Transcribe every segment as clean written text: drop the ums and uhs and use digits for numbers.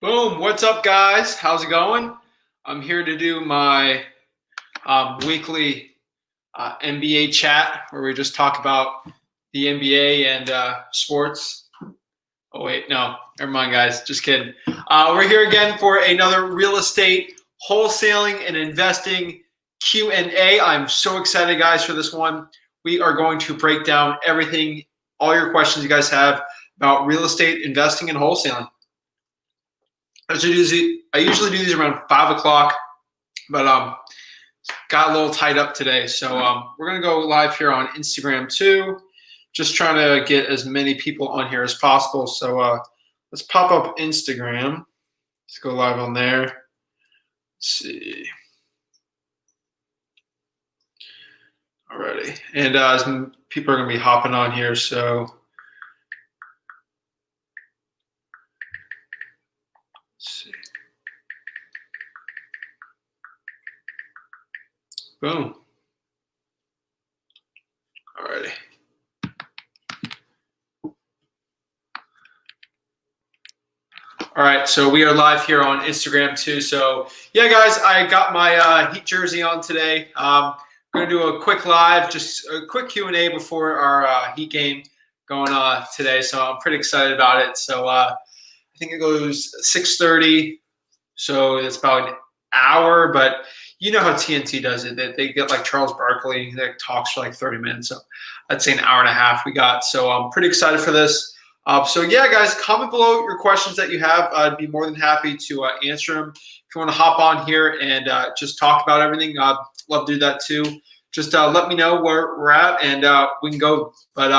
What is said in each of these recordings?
Boom, what's up guys? How's it going? I'm here to do my weekly NBA chat where we just talk about the NBA and sports. Oh wait, no, never mind guys, just kidding. We're here again for another real estate wholesaling and investing Q&A. I'm so excited guys for this one. We are going to break down everything, all your questions you guys have about real estate investing and wholesaling. I usually do these around 5 o'clock, but got a little tied up today. So we're going to go live here on Instagram too. Just trying to get as many people on here as possible. So let's pop up Instagram. Let's go live on there. Let's see. Alrighty. And people are going to be hopping on here. So let's see. Boom. Alrighty. All right, so we are live here on Instagram too. So yeah, guys, I got my Heat jersey on today. We're gonna do a quick live, just a quick Q&A before our Heat game going on today. So I'm pretty excited about it. So I think it goes 6:30. So it's about an hour, but you know how TNT does it. They get like Charles Barkley that talks for like 30 minutes. So I'd say an hour and a half we got. So I'm pretty excited for this. So yeah, guys, comment below your questions that you have. I'd be more than happy to answer them. If you want to hop on here and just talk about everything, I'd love to do that too. Just let me know where we're at and we can go. But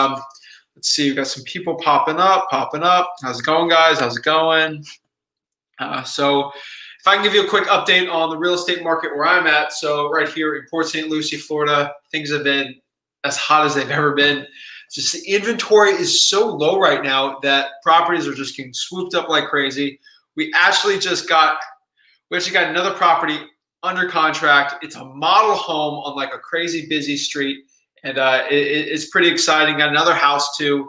let's see, we've got some people popping up. How's it going, guys? How's it going? So if I can give you a quick update on the real estate market where I'm at. So right here in Port St. Lucie, Florida, things have been as hot as they've ever been. Just the inventory is so low right now that properties are just getting swooped up like crazy. We actually got another property under contract. It's a model home on like a crazy busy street, and it's pretty exciting. Got another house too.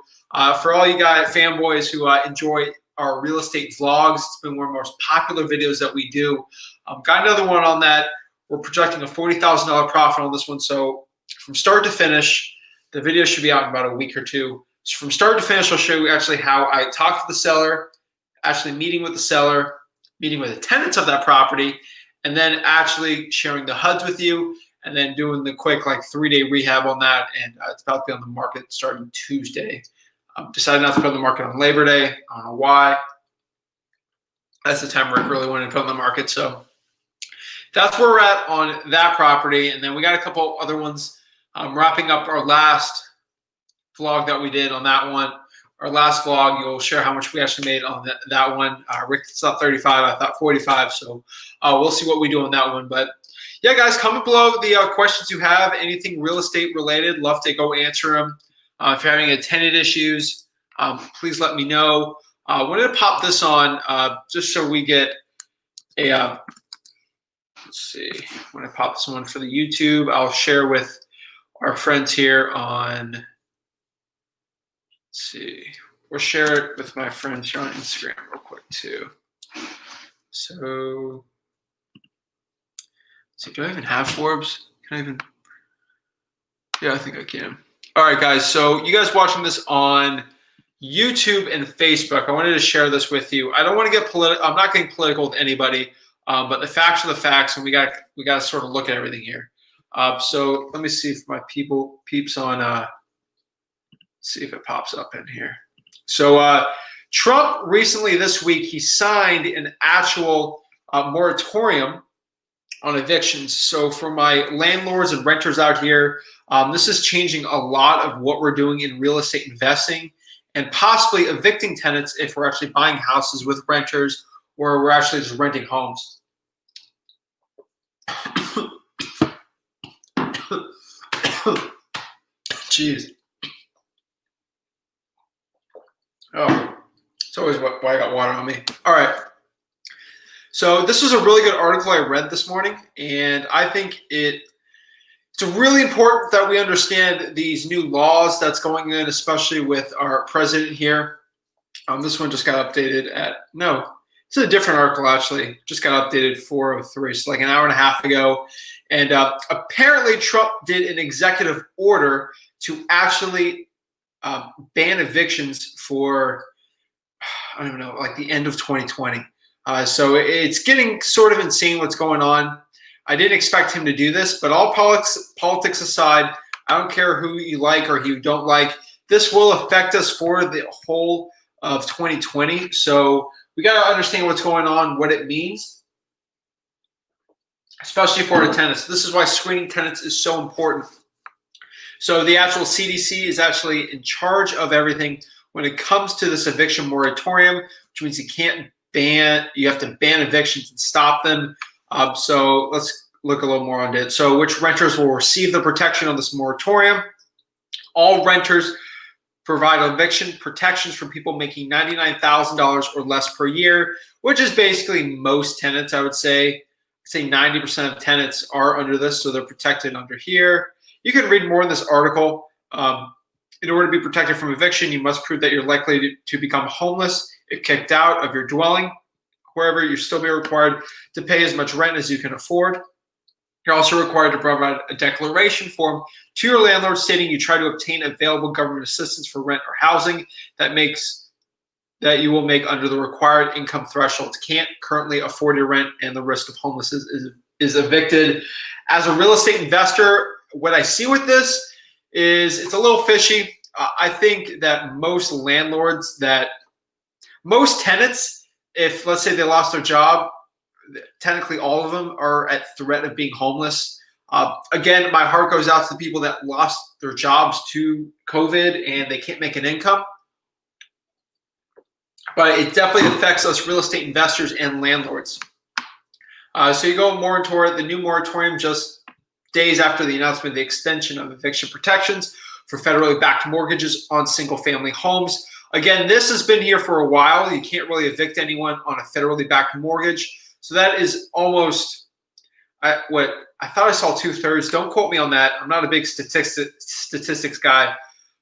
For all you guys fanboys who enjoy our real estate vlogs, it's been one of the most popular videos that we do. Got another one on that. We're projecting a $40,000 profit on this one. So from start to finish, the video should be out in about a week or two. So from start to finish, I'll show you actually how I talk to the seller, actually meeting with the seller, meeting with the tenants of that property, and then actually sharing the HUDs with you, and then doing the quick like 3-day rehab on that. And it's about to be on the market starting Tuesday. Decided not to put on the market on Labor Day. I don't know why. That's the time Rick really wanted to put on the market. So that's where we're at on that property. And then we got a couple other ones. Wrapping up our last vlog that we did on that one. Our last vlog, you'll share how much we actually made on that one. Rick thought 35, I thought 45. So we'll see what we do on that one. But yeah, guys, comment below the questions you have. Anything real estate related, love to go answer them. If you're having any tenant issues, please let me know. I wanted to pop this on just so we get a, let's see, when I pop this one for the YouTube, I'll share with our friends here on, let's see, we'll share it with my friends here on Instagram real quick too. So, let's see, do I even have Forbes? Can I even? Yeah, I think I can. All right, guys. So you guys watching this on YouTube and Facebook, I wanted to share this with you. I don't want to get political. I'm not getting political with anybody, but the facts are the facts, and we got to sort of look at everything here. So let me see if my peeps on. See if it pops up in here. So Trump recently this week he signed an actual moratorium on evictions. So for my landlords and renters out here, this is changing a lot of what we're doing in real estate investing and possibly evicting tenants if we're actually buying houses with renters or we're actually just renting homes. Jeez. Oh, it's always why I got water on me. All right. So this was a really good article I read this morning, and I think it's really important that we understand these new laws that's going in, especially with our president here. This one just got updated at, no, This is a different article, actually. Just got updated 4:03, so like an hour and a half ago. And apparently Trump did an executive order to actually ban evictions for, I don't know, like the end of 2020. So it's getting sort of insane what's going on. I didn't expect him to do this, but all politics aside, I don't care who you like or who you don't like. This will affect us for the whole of 2020. So we got to understand what's going on, what it means, especially for the tenants. This is why screening tenants is so important. So the actual CDC is actually in charge of everything when it comes to this eviction moratorium, which means you have to ban evictions and stop them. So let's look a little more on it. So which renters will receive the protection of this moratorium? All renters provide eviction protections for people making $99,000 or less per year, which is basically most tenants, I would say. I'd say 90% of tenants are under this, so they're protected under here. You can read more in this article. In order to be protected from eviction, you must prove that you're likely to become homeless if kicked out of your dwelling. However, you'll still be required to pay as much rent as you can afford. You're also required to provide a declaration form to your landlord stating you try to obtain available government assistance for rent or housing that you will make under the required income thresholds. Can't currently afford your rent and the risk of homelessness is evicted. As a real estate investor, what I see with this is it's a little fishy. I think that most tenants, if let's say they lost their job, technically all of them are at threat of being homeless. Again, my heart goes out to the people that lost their jobs to COVID and they can't make an income. But it definitely affects us real estate investors and landlords. So you go more into the new moratorium just days after the announcement of the extension of eviction protections for federally backed mortgages on single-family homes. Again, this has been here for a while. You can't really evict anyone on a federally backed mortgage. So that is almost what I thought I saw 2/3. Don't quote me on that. I'm not a big statistics guy.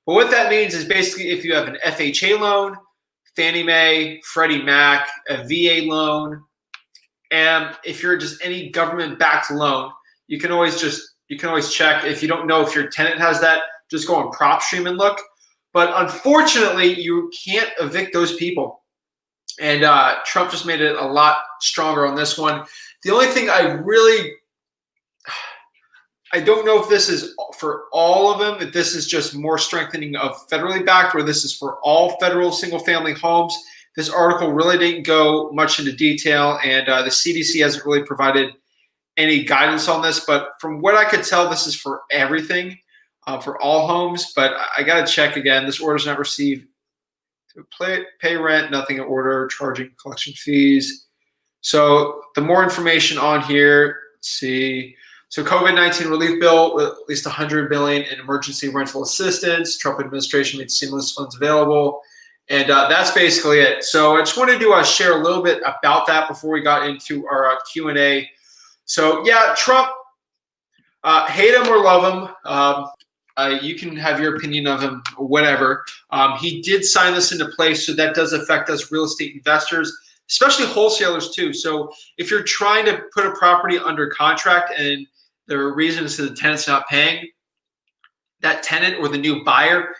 But what that means is basically if you have an FHA loan, Fannie Mae, Freddie Mac, a VA loan, and if you're just any government-backed loan, you can always check. If you don't know if your tenant has that, just go on PropStream and look. But unfortunately, you can't evict those people. And Trump just made it a lot stronger on this one. The only thing I don't know if this is for all of them, if this is just more strengthening of federally backed, or this is for all federal single-family homes. This article really didn't go much into detail, and the CDC hasn't really provided any guidance on this. But from what I could tell, this is for everything, for all homes. But I got to check again. This order is not received. To pay rent, nothing in order, charging collection fees. So the more information on here, let's see. So COVID-19 relief bill, with at least $100 billion in emergency rental assistance. Trump administration made stimulus funds available. And that's basically it. So I just wanted to share a little bit about that before we got into our Q&A. So yeah, Trump, hate him or love him. You can have your opinion of him or whatever. He did sign this into place, so that does affect us real estate investors, especially wholesalers too. So if you're trying to put a property under contract and the reason is that the tenant's not paying, that tenant or the new buyer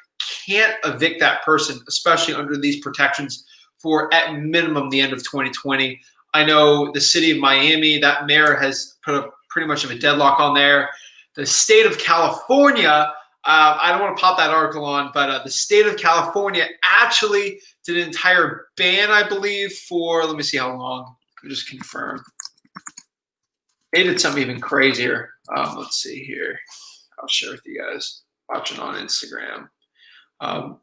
can't evict that person, especially under these protections for at minimum the end of 2020. I know the city of Miami, that mayor has put a pretty much of a deadlock on there. The state of California, I don't want to pop that article on, but the state of California actually did an entire ban, I believe, for, let me see how long. Let me just confirm. They did something even crazier. Let's see here. I'll share with you guys watching on Instagram. I'm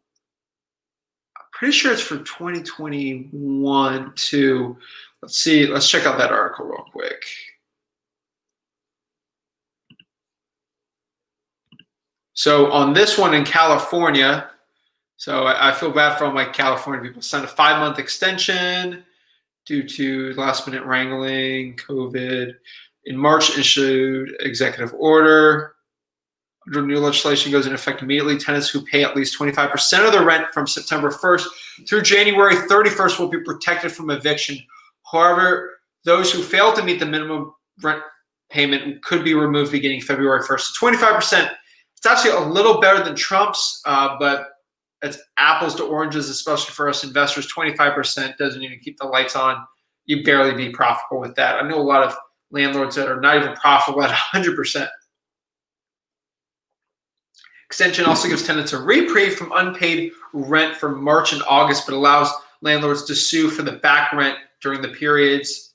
pretty sure it's for 2021 too. Let's see. Let's check out that article real quick. So on this one in California, so I feel bad for all my California people. Signed a 5-month extension due to last-minute wrangling, COVID. In March, issued executive order. Under new legislation goes into effect immediately. Tenants who pay at least 25% of their rent from September 1st through January 31st will be protected from eviction. However, those who fail to meet the minimum rent payment could be removed beginning February 1st. So 25%. It's actually a little better than Trump's, but it's apples to oranges, especially for us investors. 25% doesn't even keep the lights on. You barely be profitable with that. I know a lot of landlords that are not even profitable at 100%. Extension also gives tenants a reprieve from unpaid rent for March and August, but allows landlords to sue for the back rent during the periods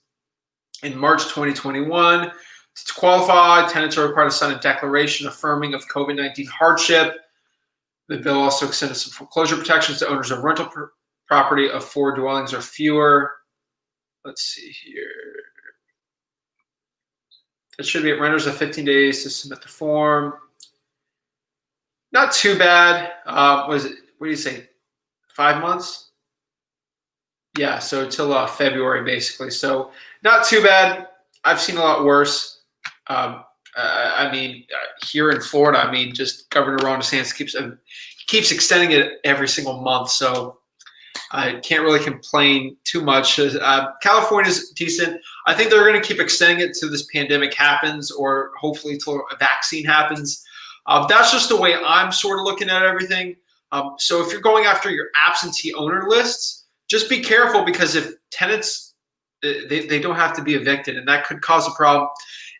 in March 2021. To qualify, tenants are required to sign a declaration affirming of COVID-19 hardship. The bill also extended some foreclosure protections to owners of rental property of 4 dwellings or fewer. Let's see here. It should be at renters of 15 days to submit the form. Not too bad. Was it? What do you say? 5 months? Yeah, so till February basically. So not too bad. I've seen a lot worse. I mean, here in Florida, I mean, just Governor Ron DeSantis keeps extending it every single month. So I can't really complain too much. California's decent. I think they're going to keep extending it till this pandemic happens, or hopefully till a vaccine happens. That's just the way I'm sort of looking at everything. So if you're going after your absentee owner lists, just be careful, because if tenants, they don't have to be evicted, and that could cause a problem.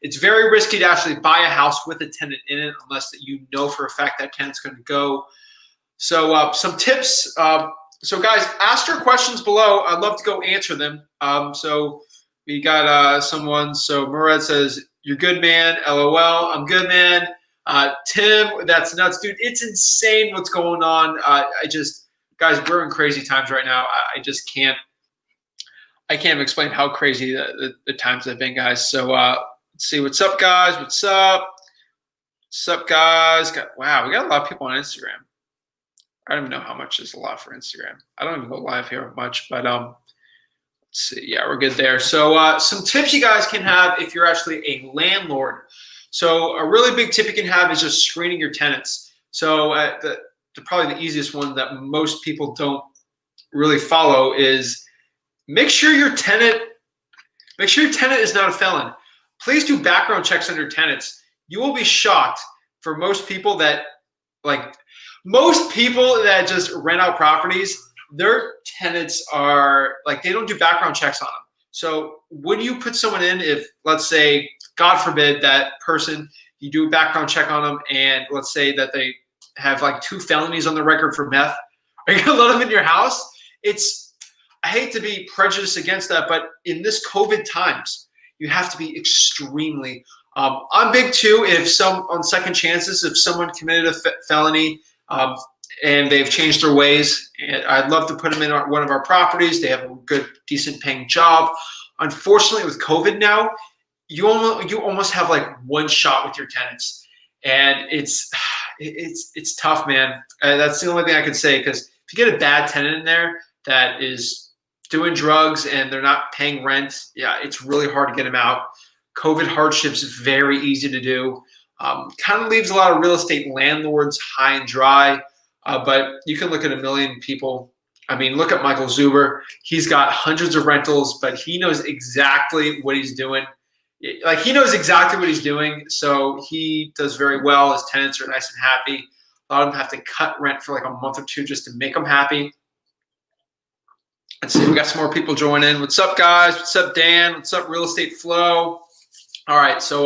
It's very risky to actually buy a house with a tenant in it unless that you know for a fact that tenant's going to go. So some tips. So guys, ask your questions below. I'd love to go answer them. So we got someone. So Murad says, "You're good, man. LOL. I'm good, man." Tim, that's nuts, dude. It's insane what's going on. Guys, we're in crazy times right now. I can't explain how crazy the times have been, guys. So let's see. What's up, guys? What's up? What's up, guys? Wow, we got a lot of people on Instagram. I don't even know how much is a lot for Instagram. I don't even go live here much, but let's see. Yeah, we're good there. So some tips you guys can have if you're actually a landlord. So a really big tip you can have is just screening your tenants. So probably the easiest one that most people don't really follow is make sure your tenant is not a felon. Please do background checks on your tenants. You will be shocked for most people that just rent out properties, their tenants are they don't do background checks on them. So when you put someone in, if let's say, God forbid, that person, you do a background check on them, and let's say that they have 2 felonies on the record for meth, are you gonna let them in your house? I hate to be prejudiced against that, but in this COVID times, you have to be extremely. I'm big too. On second chances, if someone committed a felony and they've changed their ways, and I'd love to put them in one of our properties. They have a good, decent paying job. Unfortunately, with COVID now, you almost have one shot with your tenants, and it's tough, man. That's the only thing I could say, because if you get a bad tenant in there that is doing drugs and they're not paying rent, yeah, it's really hard to get them out. COVID hardships is very easy to do. Kind of leaves a lot of real estate landlords high and dry, but you can look at a million people. I mean, look at Michael Zuber. He's got hundreds of rentals, but he knows exactly what he's doing. He knows exactly what he's doing, so he does very well. His tenants are nice and happy. A lot of them have to cut rent for a month or two just to make them happy. Let's see, we got some more people join in. What's up, guys? What's up, Dan? What's up, Real Estate Flow? All right, so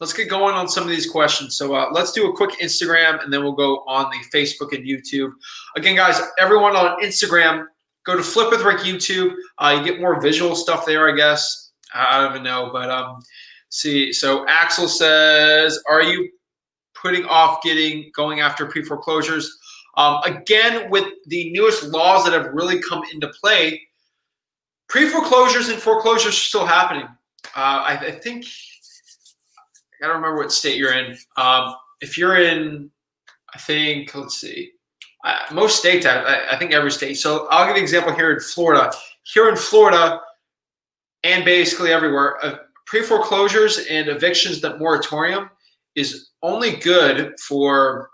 let's get going on some of these questions. So let's do a quick Instagram, and then we'll go on the Facebook and YouTube. Again, guys, everyone on Instagram, go to Flip with Rick YouTube. You get more visual stuff there, I guess. I don't even know, but see. So Axel says, "Are you putting off going after pre-foreclosures?" Again, with the newest laws that have really come into play, pre-foreclosures and foreclosures are still happening. I think, I don't remember what state you're in. If you're in, I think, let's see, most states, I think every state. So I'll give you an example here in Florida. Here in Florida, and basically everywhere, pre-foreclosures and evictions, that moratorium is only good for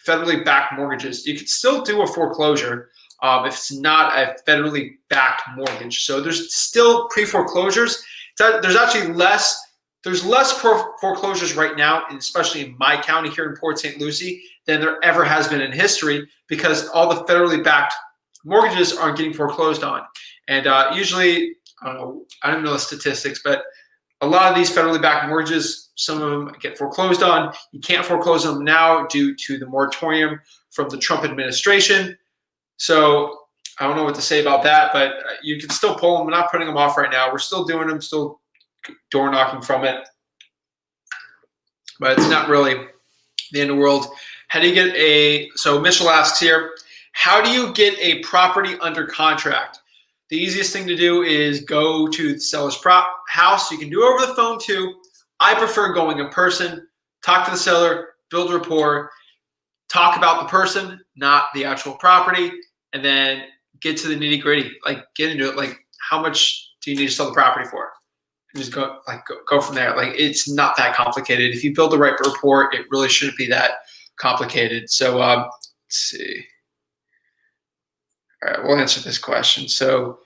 federally backed mortgages. You could still do a foreclosure, if it's not a federally backed mortgage. So there's still pre-foreclosures. There's actually less foreclosures right now, especially in my county here in Port St. Lucie, than there ever has been in history, because all the federally backed mortgages aren't getting foreclosed on. And usually, I don't know the statistics, but a lot of these federally backed mortgages, some of them get foreclosed on. You can't foreclose them now due to the moratorium from the Trump administration. So I don't know what to say about that, but you can still pull them. We're not putting them off right now. We're still doing them, still door knocking from it. But it's not really the end of the world. How do you get so Mitchell asks here, how do you get a property under contract? The easiest thing to do is go to the seller's house. You can do it over the phone too. I prefer going in person, talk to the seller, build rapport, talk about the person, not the actual property, and then get to the nitty gritty. Like, get into it. Like, how much do you need to sell the property for? And just go from there. Like, it's not that complicated. If you build the right rapport, it really shouldn't be that complicated. So let's see. All right, we'll answer this question. So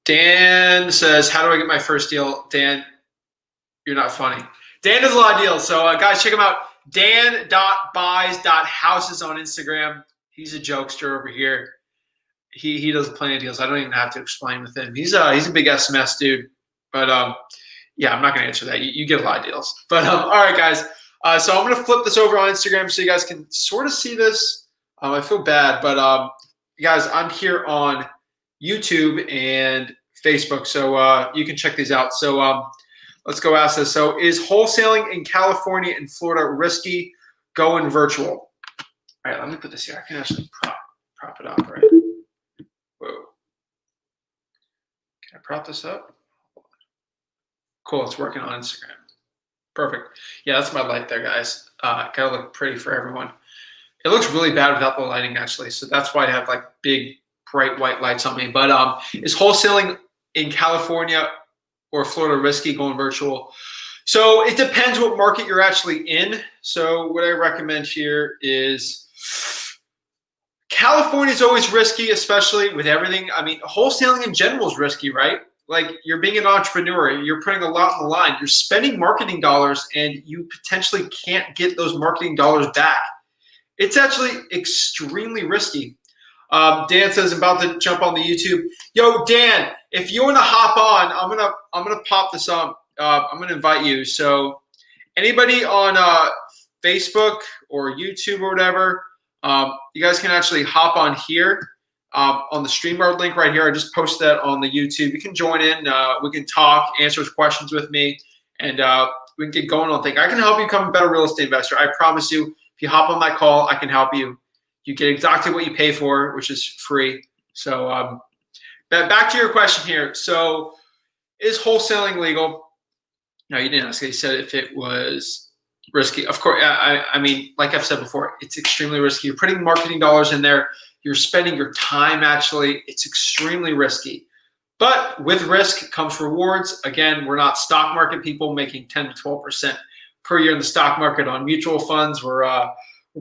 Dan says, how do I get my first deal? Dan, you're not funny. Dan does a lot of deals. So guys, check him out. Dan.buys.houses on Instagram. He's a jokester over here. He does plenty of deals. I don't even have to explain with him. He's a big SMS dude. But yeah, I'm not going to answer that. You get a lot of deals. But all right, guys. So I'm going to flip this over on Instagram so you guys can sort of see this. I feel bad, but guys, I'm here on YouTube and Facebook, so you can check these out. So let's go ask this. So is wholesaling in California and Florida risky going virtual? All right, let me put this here. I can actually prop it up, right? Whoa. Can I prop this up? Cool, it's working on Instagram. Perfect. Yeah, that's my light there, guys. Gotta look pretty for everyone. It looks really bad without the lighting, actually. So that's why I have like big, bright white lights on me. But is wholesaling in California or Florida risky going virtual? So it depends what market you're actually in. So what I recommend here is California is always risky, especially with everything. I mean, wholesaling in general is risky, right? Like, you're being an entrepreneur, you're putting a lot on the line. You're spending marketing dollars, and you potentially can't get those marketing dollars back. It's actually extremely risky. Dan says, I'm about to jump on the YouTube. Yo, Dan, if you want to hop on, I'm gonna pop this up. I'm gonna invite you. So anybody on Facebook or YouTube or whatever, you guys can actually hop on here on the StreamYard link right here. I just posted that on the YouTube. You can join in. We can talk, answer questions with me, and we can get going on things. I can help you become a better real estate investor. I promise you. If you hop on my call, I can help you. You get exactly what you pay for, which is free. So back to your question here. So is wholesaling legal? No, you didn't ask. You said if it was risky. Of course, I mean, like I've said before, it's extremely risky. You're putting marketing dollars in there. You're spending your time, actually. It's extremely risky. But with risk comes rewards. Again, we're not stock market people making 10 to 12% per year in the stock market on mutual funds. We're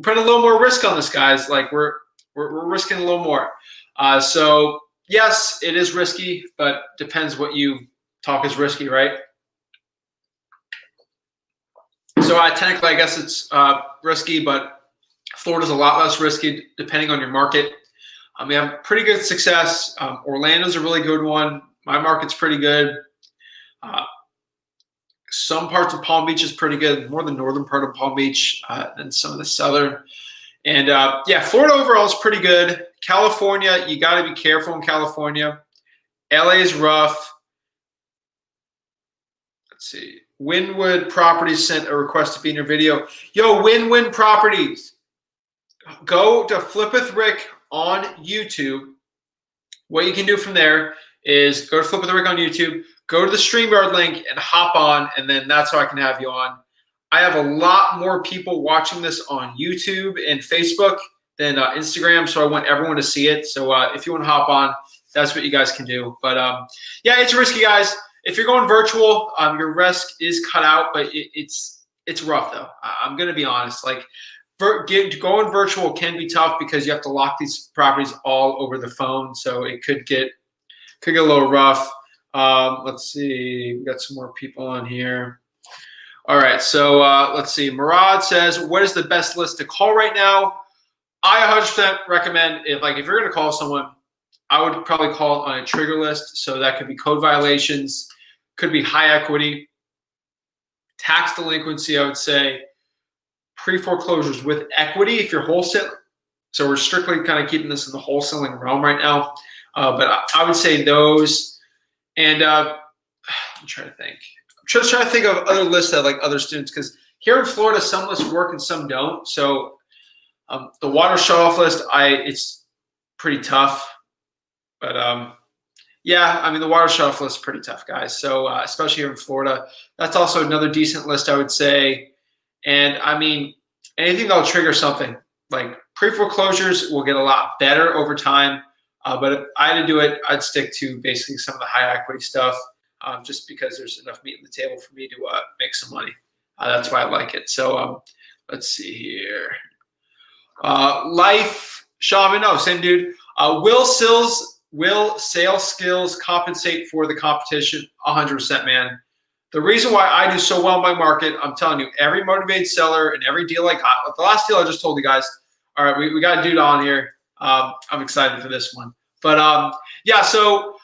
putting a little more risk on this, guys. Like, we're risking a little more. So yes, it is risky, but depends what you talk is risky, right? So technically, I guess it's risky, but Florida's a lot less risky depending on your market. We have pretty good success. Orlando's a really good one. My market's pretty good. Some parts of Palm Beach is pretty good, more the northern part of Palm Beach than some of the southern. And yeah, Florida overall is pretty good. California, you got to be careful in California. LA is rough. Let's see. Wynwood Properties sent a request to be in your video. Yo, Wynwood Properties. Go to Flip with Rick on YouTube. What you can do from there is go to Flip with Rick on YouTube, go to the StreamYard link and hop on, and then that's how I can have you on. I have a lot more people watching this on YouTube and Facebook than Instagram, so I want everyone to see it. So if you want to hop on, that's what you guys can do. But yeah, it's risky, guys. If you're going virtual, your risk is cut out, but it's rough though. I'm gonna be honest. Like, going virtual can be tough because you have to lock these properties all over the phone, so it could get a little rough. Let's see, we got some more people on here. All right, so let's see. Murad says, "What is the best list to call right now?" I 100% recommend if you're going to call someone, I would probably call on a trigger list. So that could be code violations, could be high equity, tax delinquency. I would say pre-foreclosures with equity if you're wholesale. So we're strictly kind of keeping this in the wholesaling realm right now. But I would say those. And I'm trying to think. I'm just trying to think of other lists that other students, because here in Florida, some lists work and some don't. So the water shutoff list, it's pretty tough. But yeah, I mean, the water shutoff list is pretty tough, guys. So especially here in Florida, that's also another decent list, I would say. And I mean, anything that'll trigger something like pre-foreclosures will get a lot better over time. But if I had to do it, I'd stick to basically some of the high equity stuff, just because there's enough meat on the table for me to make some money. That's why I like it. So let's see here. Life Shaman, no, same dude. Will sales skills compensate for the competition? 100%, man. The reason why I do so well in my market, I'm telling you, every motivated seller and every deal I got, the last deal I just told you guys, all right, we got a dude on here. I'm excited for this one. But yeah, so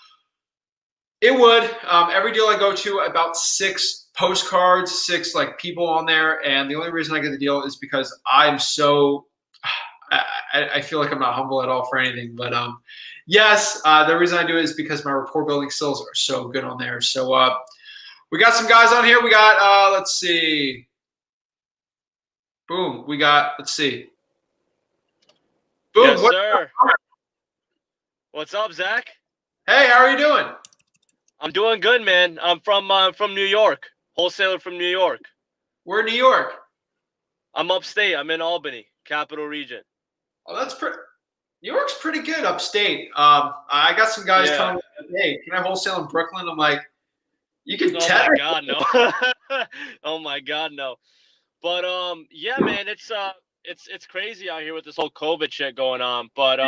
it would, every deal I go to, about 6 postcards, 6 people on there. And the only reason I get the deal is because I'm so, I feel like I'm not humble at all for anything. But yes, the reason I do it is because my rapport building skills are so good on there. So we got some guys on here. We got, let's see. Boom. We got, let's see. Boom. Yes, sir. What's up, Zach? Hey, how are you doing? I'm doing good, man. I'm from New York. Wholesaler from New York. We're in New York. I'm upstate. I'm in Albany, capital region. Oh, that's pretty. New York's pretty good upstate. I got some guys telling me, "Hey, can I wholesale in Brooklyn?" I'm like, "You can." Oh my God, no. Oh my God, no. But yeah, man, it's crazy out here with this whole COVID shit going on. But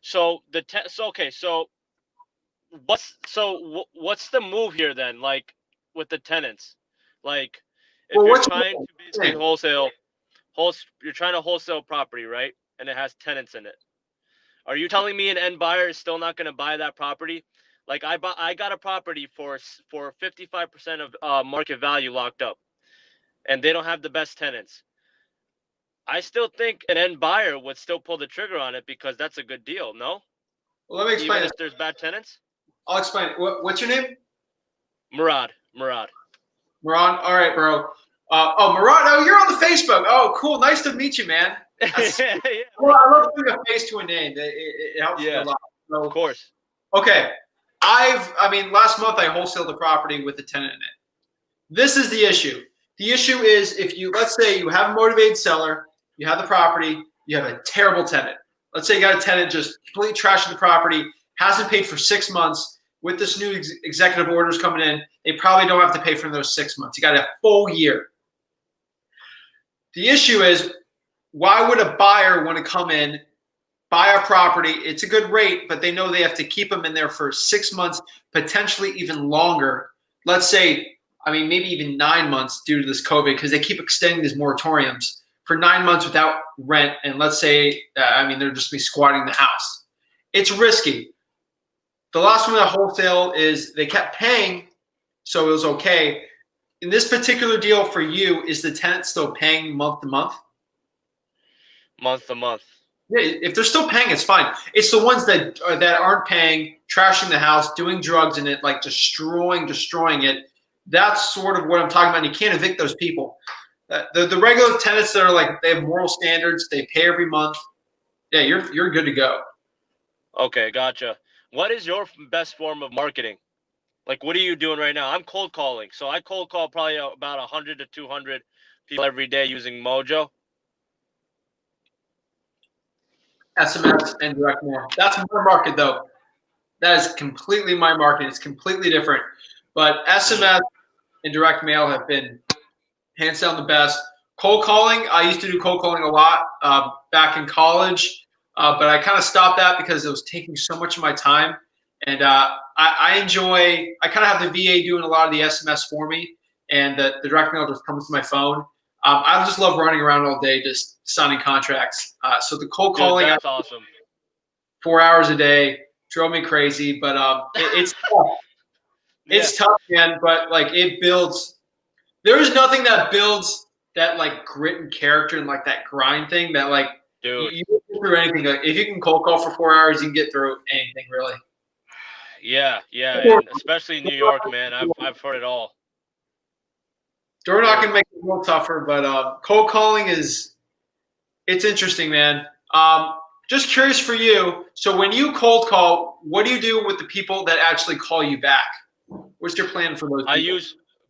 so what's the move here then? Like with the tenants, like if you're trying to basically you're trying to wholesale property, right? And it has tenants in it. Are you telling me an end buyer is still not going to buy that property? Like I got a property for 55% of market value locked up, and they don't have the best tenants. I still think an end buyer would still pull the trigger on it because that's a good deal, no? Well, let me explain. Even if there's bad tenants? I'll explain. What's your name? Murad. Murad. All right, bro. Oh, Murad. Oh, you're on the Facebook. Oh, cool. Nice to meet you, man. Yeah. Well, I love putting a face to a name. It helps me a lot. So, of course. Okay. Last month I wholesaled a property with a tenant in it. This is the issue. The issue is if you, let's say you have a motivated seller, you have the property, you have a terrible tenant. Let's say you got a tenant just completely trashing the property, hasn't paid for 6 months. With this new executive orders coming in, they probably don't have to pay for those 6 months. You got a full year. The issue is, why would a buyer want to come in, buy a property? It's a good rate, but they know they have to keep them in there for 6 months, potentially even longer. Let's say, maybe even 9 months due to this COVID, because they keep extending these moratoriums for 9 months without rent. And let's say, they're just be squatting the house. It's risky. The last one at wholesale is they kept paying, so it was okay. In this particular deal for you, is the tenant still paying month to month? Month to month. Yeah, if they're still paying, it's fine. It's the ones that aren't paying, trashing the house, doing drugs in it, like destroying it. That's sort of what I'm talking about. And you can't evict those people. The regular tenants that are they have moral standards, they pay every month. Yeah, you're good to go. Okay, gotcha. What is your best form of marketing? Like, what are you doing right now? I'm cold calling. So I cold call probably about 100 to 200 people every day using Mojo. SMS and direct mail. That's my market, though. That is completely my market. It's completely different. But SMS and direct mail have been hands down the best. Cold calling, I used to do cold calling a lot back in college, but I kind of stopped that because it was taking so much of my time. And I kind of have the VA doing a lot of the SMS for me, and the direct mail just comes to my phone. I just love running around all day just signing contracts. So the cold calling, Dude, that's awesome. 4 hours a day drove me crazy, but it's tough. It's tough, man, but like it builds. There is nothing that builds that like grit and character and like that grind thing that like you get through anything. Like if you can cold call for 4 hours, you can get through anything really. Yeah, and especially in New York, man. I've heard it all. Door knocking makes it a little tougher, but cold calling it's interesting, man. Just curious for you. So when you cold call, what do you do with the people that actually call you back? What's your plan for those people?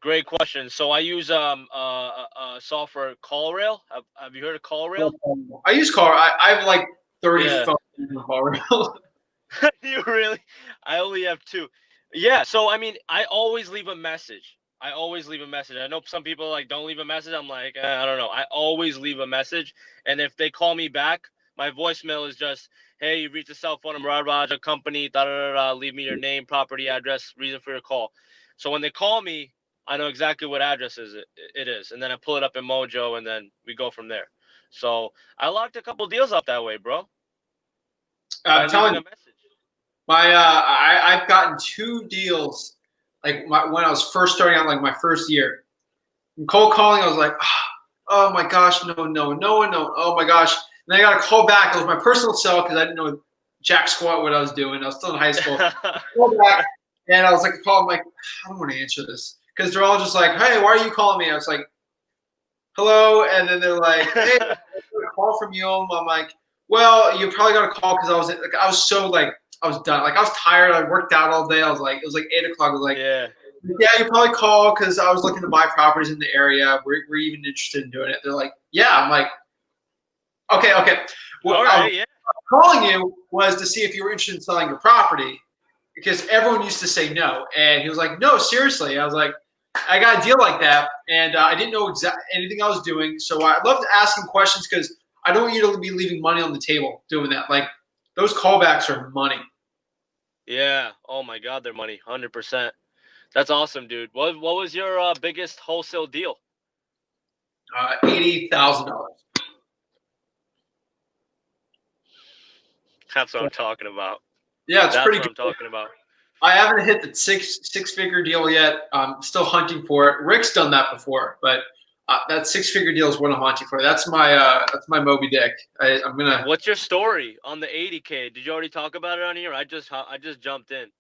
Great question. So I use software CallRail. Have you heard of CallRail? I use CallRail. I have like 30 phones in CallRail. You really? I only have 2. Yeah. So I mean, I always leave a message. I know some people like don't leave a message. I'm like, I don't know. I always leave a message, and if they call me back, my voicemail is just, "Hey, you reached a cell phone number, Raja company. Da da da da. Leave me your name, property address, reason for your call." So when they call me, I know exactly what address it is, and then I pull it up in Mojo, and then we go from there. So I locked a couple deals up that way, bro. I'm telling you, I've gotten 2 deals like when I was first starting out, like my first year. In cold calling, I was like, oh my gosh, no. Oh my gosh. And then I got a call back. It was my personal cell because I didn't know jack squat what I was doing. I was still in high school. Call back, and I was like, I'm like, I don't want to answer this because they're all just like, hey, why are you calling me? I was like, hello, and then they're like, hey, I got a call from you. I'm like, well, you probably got a call because I was so like I was done. Like I was tired. I worked out all day. I was like, it was like 8 o'clock. I was like, yeah, you probably called because I was looking to buy properties in the area. We're even interested in doing it. They're like, yeah. I'm like, okay. Well, all right, yeah. Calling you was to see if you were interested in selling your property because everyone used to say no. And he was like, no, seriously. I was like, I got a deal like that, and I didn't know anything I was doing. So I loved asking questions because I don't want you to be leaving money on the table doing that. Like those callbacks are money. Yeah. Oh my God, they're money. 100%. That's awesome, dude. What was your biggest wholesale deal? $80,000. That's what I'm talking about. Yeah, it's pretty good. That's what I'm talking about. I haven't hit the six-figure deal yet. I'm still hunting for it. Rick's done that before, but that 6-figure deal is what I'm hunting for. That's my Moby Dick. I'm gonna. What's your story on the 80K? Did you already talk about it on here? I just jumped in.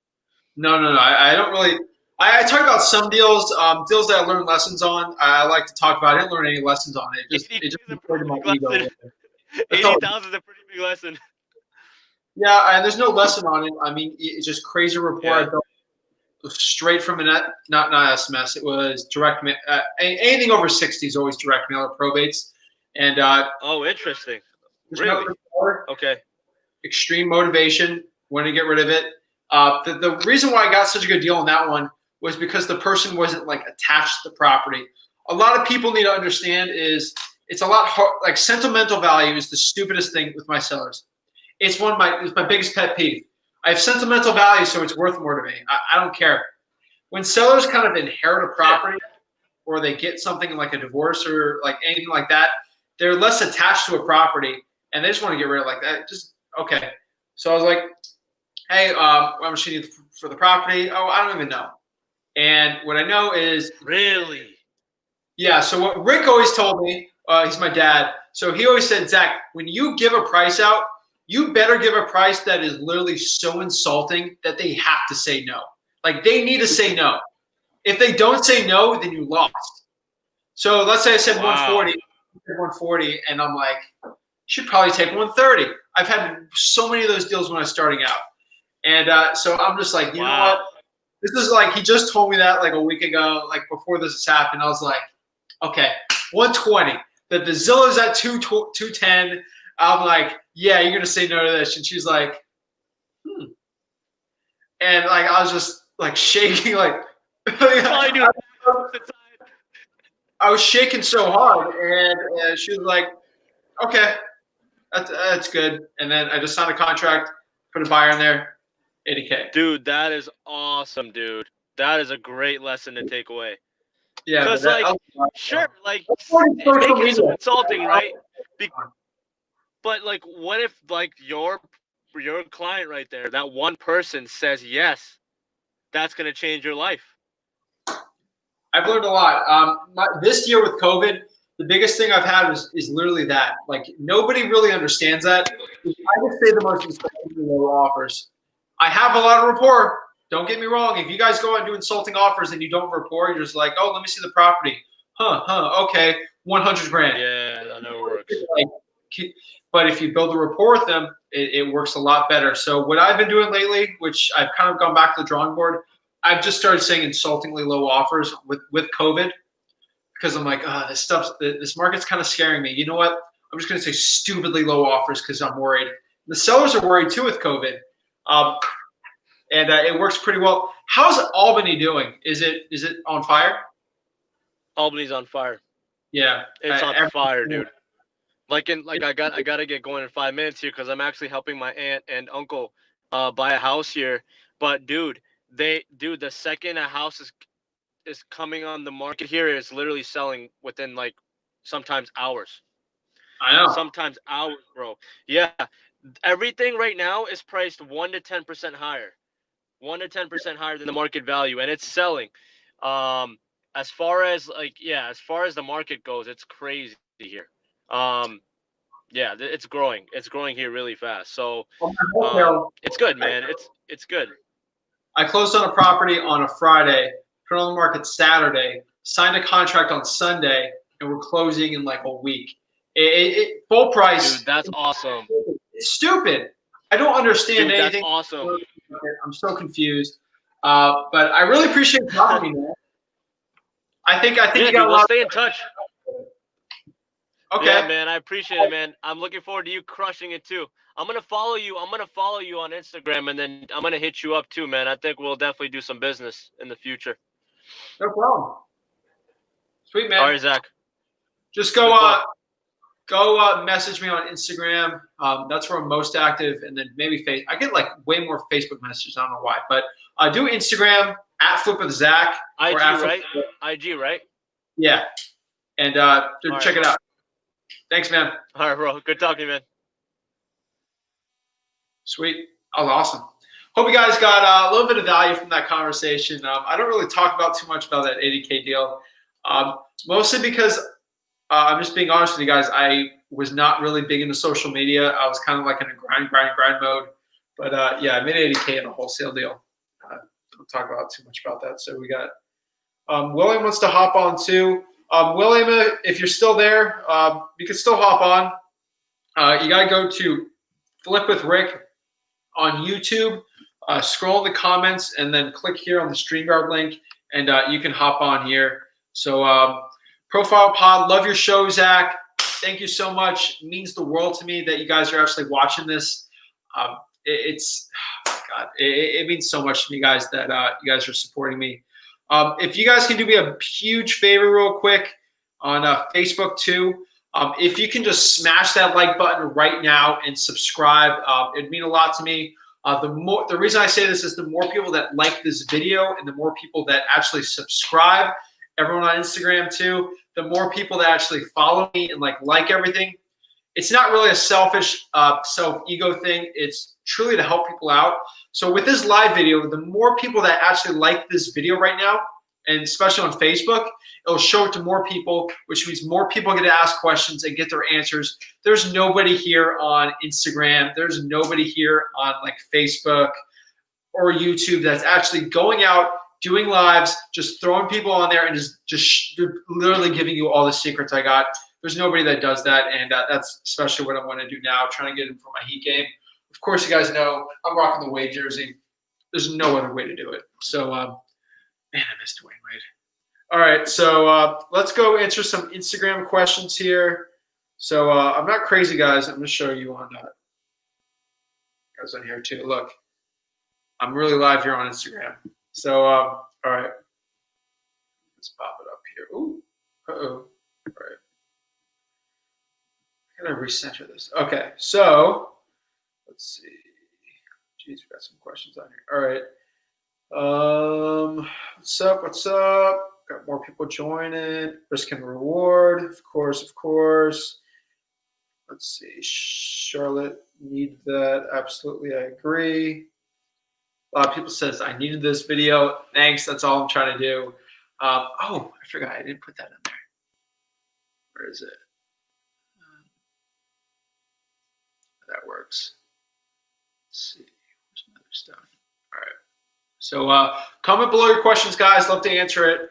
No. I don't really. I talk about some deals, deals that I learned lessons on. I like to talk about. I didn't learn any lessons on it. It just recorded my ego. 80,000 is a pretty big lesson. Yeah, and there's no lesson on it. I mean, it's just crazy report. Yeah. I built straight from not SMS. It was direct mail. Anything over 60 is always direct mail or probates. And oh, interesting. Really? Okay. Extreme motivation. Want to get rid of it. The reason why I got such a good deal on that one was because the person wasn't like attached to the property. A lot of people need to understand is it's a lot hard. Like sentimental value is the stupidest thing with my sellers. It's my biggest pet peeve. I have sentimental value, so it's worth more to me. I don't care. When sellers kind of inherit a property or they get something like a divorce or like anything like that, they're less attached to a property and they just want to get rid of like that. Just okay. So I was like, hey, how much do you need for the property? Oh, I don't even know. And what I know is really, yeah. So what Rick always told me, he's my dad. So he always said, Zach, when you give a price out, you better give a price that is literally so insulting that they have to say no. Like they need to say no. If they don't say no, then you lost. So let's say I said 140, and I'm like, you should probably take 130. I've had so many of those deals when I was starting out. And so I'm just like, you know what? This is like, he just told me that like a week ago, like before this has happened. I was like, okay, 120. The Zillow's at 210. I'm like, yeah, you're going to say no to this. And she's like, And like, I was just like shaking, like, I I was shaking so hard, and she was like, "Okay, that's good." And then I just signed a contract, put a buyer in there, 80K. Dude, that is awesome, dude. That is a great lesson to take away. Yeah, but Cause like, sure, like it gets insulting, right? But like, what if like your client right there, that one person says yes, that's gonna change your life. I've learned a lot. This year with COVID, the biggest thing I've had is literally that. Like nobody really understands that. I would say the most insulting low offers. I have a lot of rapport. Don't get me wrong. If you guys go out and do insulting offers and you don't rapport, you're just like, oh, let me see the property. Okay, 100 grand. Yeah, that never works. Like, but if you build a rapport with them, it works a lot better. So what I've been doing lately, which I've kind of gone back to the drawing board, I've just started saying insultingly low offers with COVID because I'm like, this market's kind of scaring me. You know what? I'm just going to say stupidly low offers because I'm worried. The sellers are worried too with COVID, and it works pretty well. How's Albany doing? Is it on fire? Albany's on fire. Yeah, it's on fire, dude. I gotta get going in 5 minutes here because I'm actually helping my aunt and uncle buy a house here. But dude, the second a house is coming on the market here, it's literally selling within like sometimes hours. I know. Sometimes hours, bro. Yeah, everything right now is priced 1 to 10% higher, 1 to 10% higher than the market value, and it's selling. As far as the market goes, it's crazy here. Yeah, it's growing. It's growing here really fast. So it's good, man. It's good. I closed on a property on a Friday, put it on the market Saturday, signed a contract on Sunday, and we're closing in like a week. Full price. Dude, that's awesome. It's stupid. I don't understand anything. That's awesome. I'm so confused. But I really appreciate you talking to me, man. I think you got a lot. We'll stay in touch. Okay. Yeah, man, I appreciate it, man. I'm looking forward to you crushing it too. I'm gonna follow you on Instagram, and then I'm gonna hit you up too, man. I think we'll definitely do some business in the future. No problem. Sweet, man. All right, Zach. Just go message me on Instagram. That's where I'm most active, and then maybe Facebook. I get like way more Facebook messages. I don't know why, but do Instagram at Flip with Zach. IG, right? IG, right? Yeah, and check it out. Thanks, man. All right, bro. Good talking to you, man. Sweet. That was awesome. Hope you guys got a little bit of value from that conversation. I don't really talk about too much about that 80K deal, mostly because I'm just being honest with you guys. I was not really big into social media. I was kind of like in a grind mode. But yeah, I made 80K in a wholesale deal. Don't talk about too much about that. So we got William wants to hop on too. William, if you're still there, you can still hop on. You got to go to Flip with Rick on YouTube. Scroll in the comments and then click here on the StreamYard link, and you can hop on here. So Profile Pod, love your show, Zach. Thank you so much. It means the world to me that you guys are actually watching this. It means so much to me, guys, that you guys are supporting me. If you guys can do me a huge favor real quick on Facebook too, if you can just smash that like button right now and subscribe, it'd mean a lot to me. The reason I say this is the more people that like this video and the more people that actually subscribe, everyone on Instagram too, the more people that actually follow me and like everything. It's not really a selfish self-ego thing. It's truly to help people out. So with this live video, the more people that actually like this video right now, and especially on Facebook, it'll show it to more people, which means more people get to ask questions and get their answers. There's nobody here on Instagram. There's nobody here on like Facebook or YouTube that's actually going out, doing lives, just throwing people on there and just literally giving you all the secrets I got. There's nobody that does that, and that's especially what I want to do now, trying to get in for my Heat game. Of course, you guys know I'm rocking the Wade jersey. There's no other way to do it. So, man, I missed Dwayne Wade. All right, so let's go answer some Instagram questions here. So I'm not crazy, guys. I'm going to show you on guys on here too. Look, I'm really live here on Instagram. So, all right, let's pop it up here. Ooh, Uh-oh. All right. How can I recenter this? Okay, so let's see. Jeez, we got some questions on here. All right. What's up? What's up? Got more people joining. Risk and reward, of course, of course. Let's see. Charlotte, need that. Absolutely, I agree. A lot of people says I needed this video. Thanks. That's all I'm trying to do. Oh, I forgot. I didn't put that in there. Where is it? That works. Let's see. Where's my other stuff? All right. So comment below your questions, guys. Love to answer it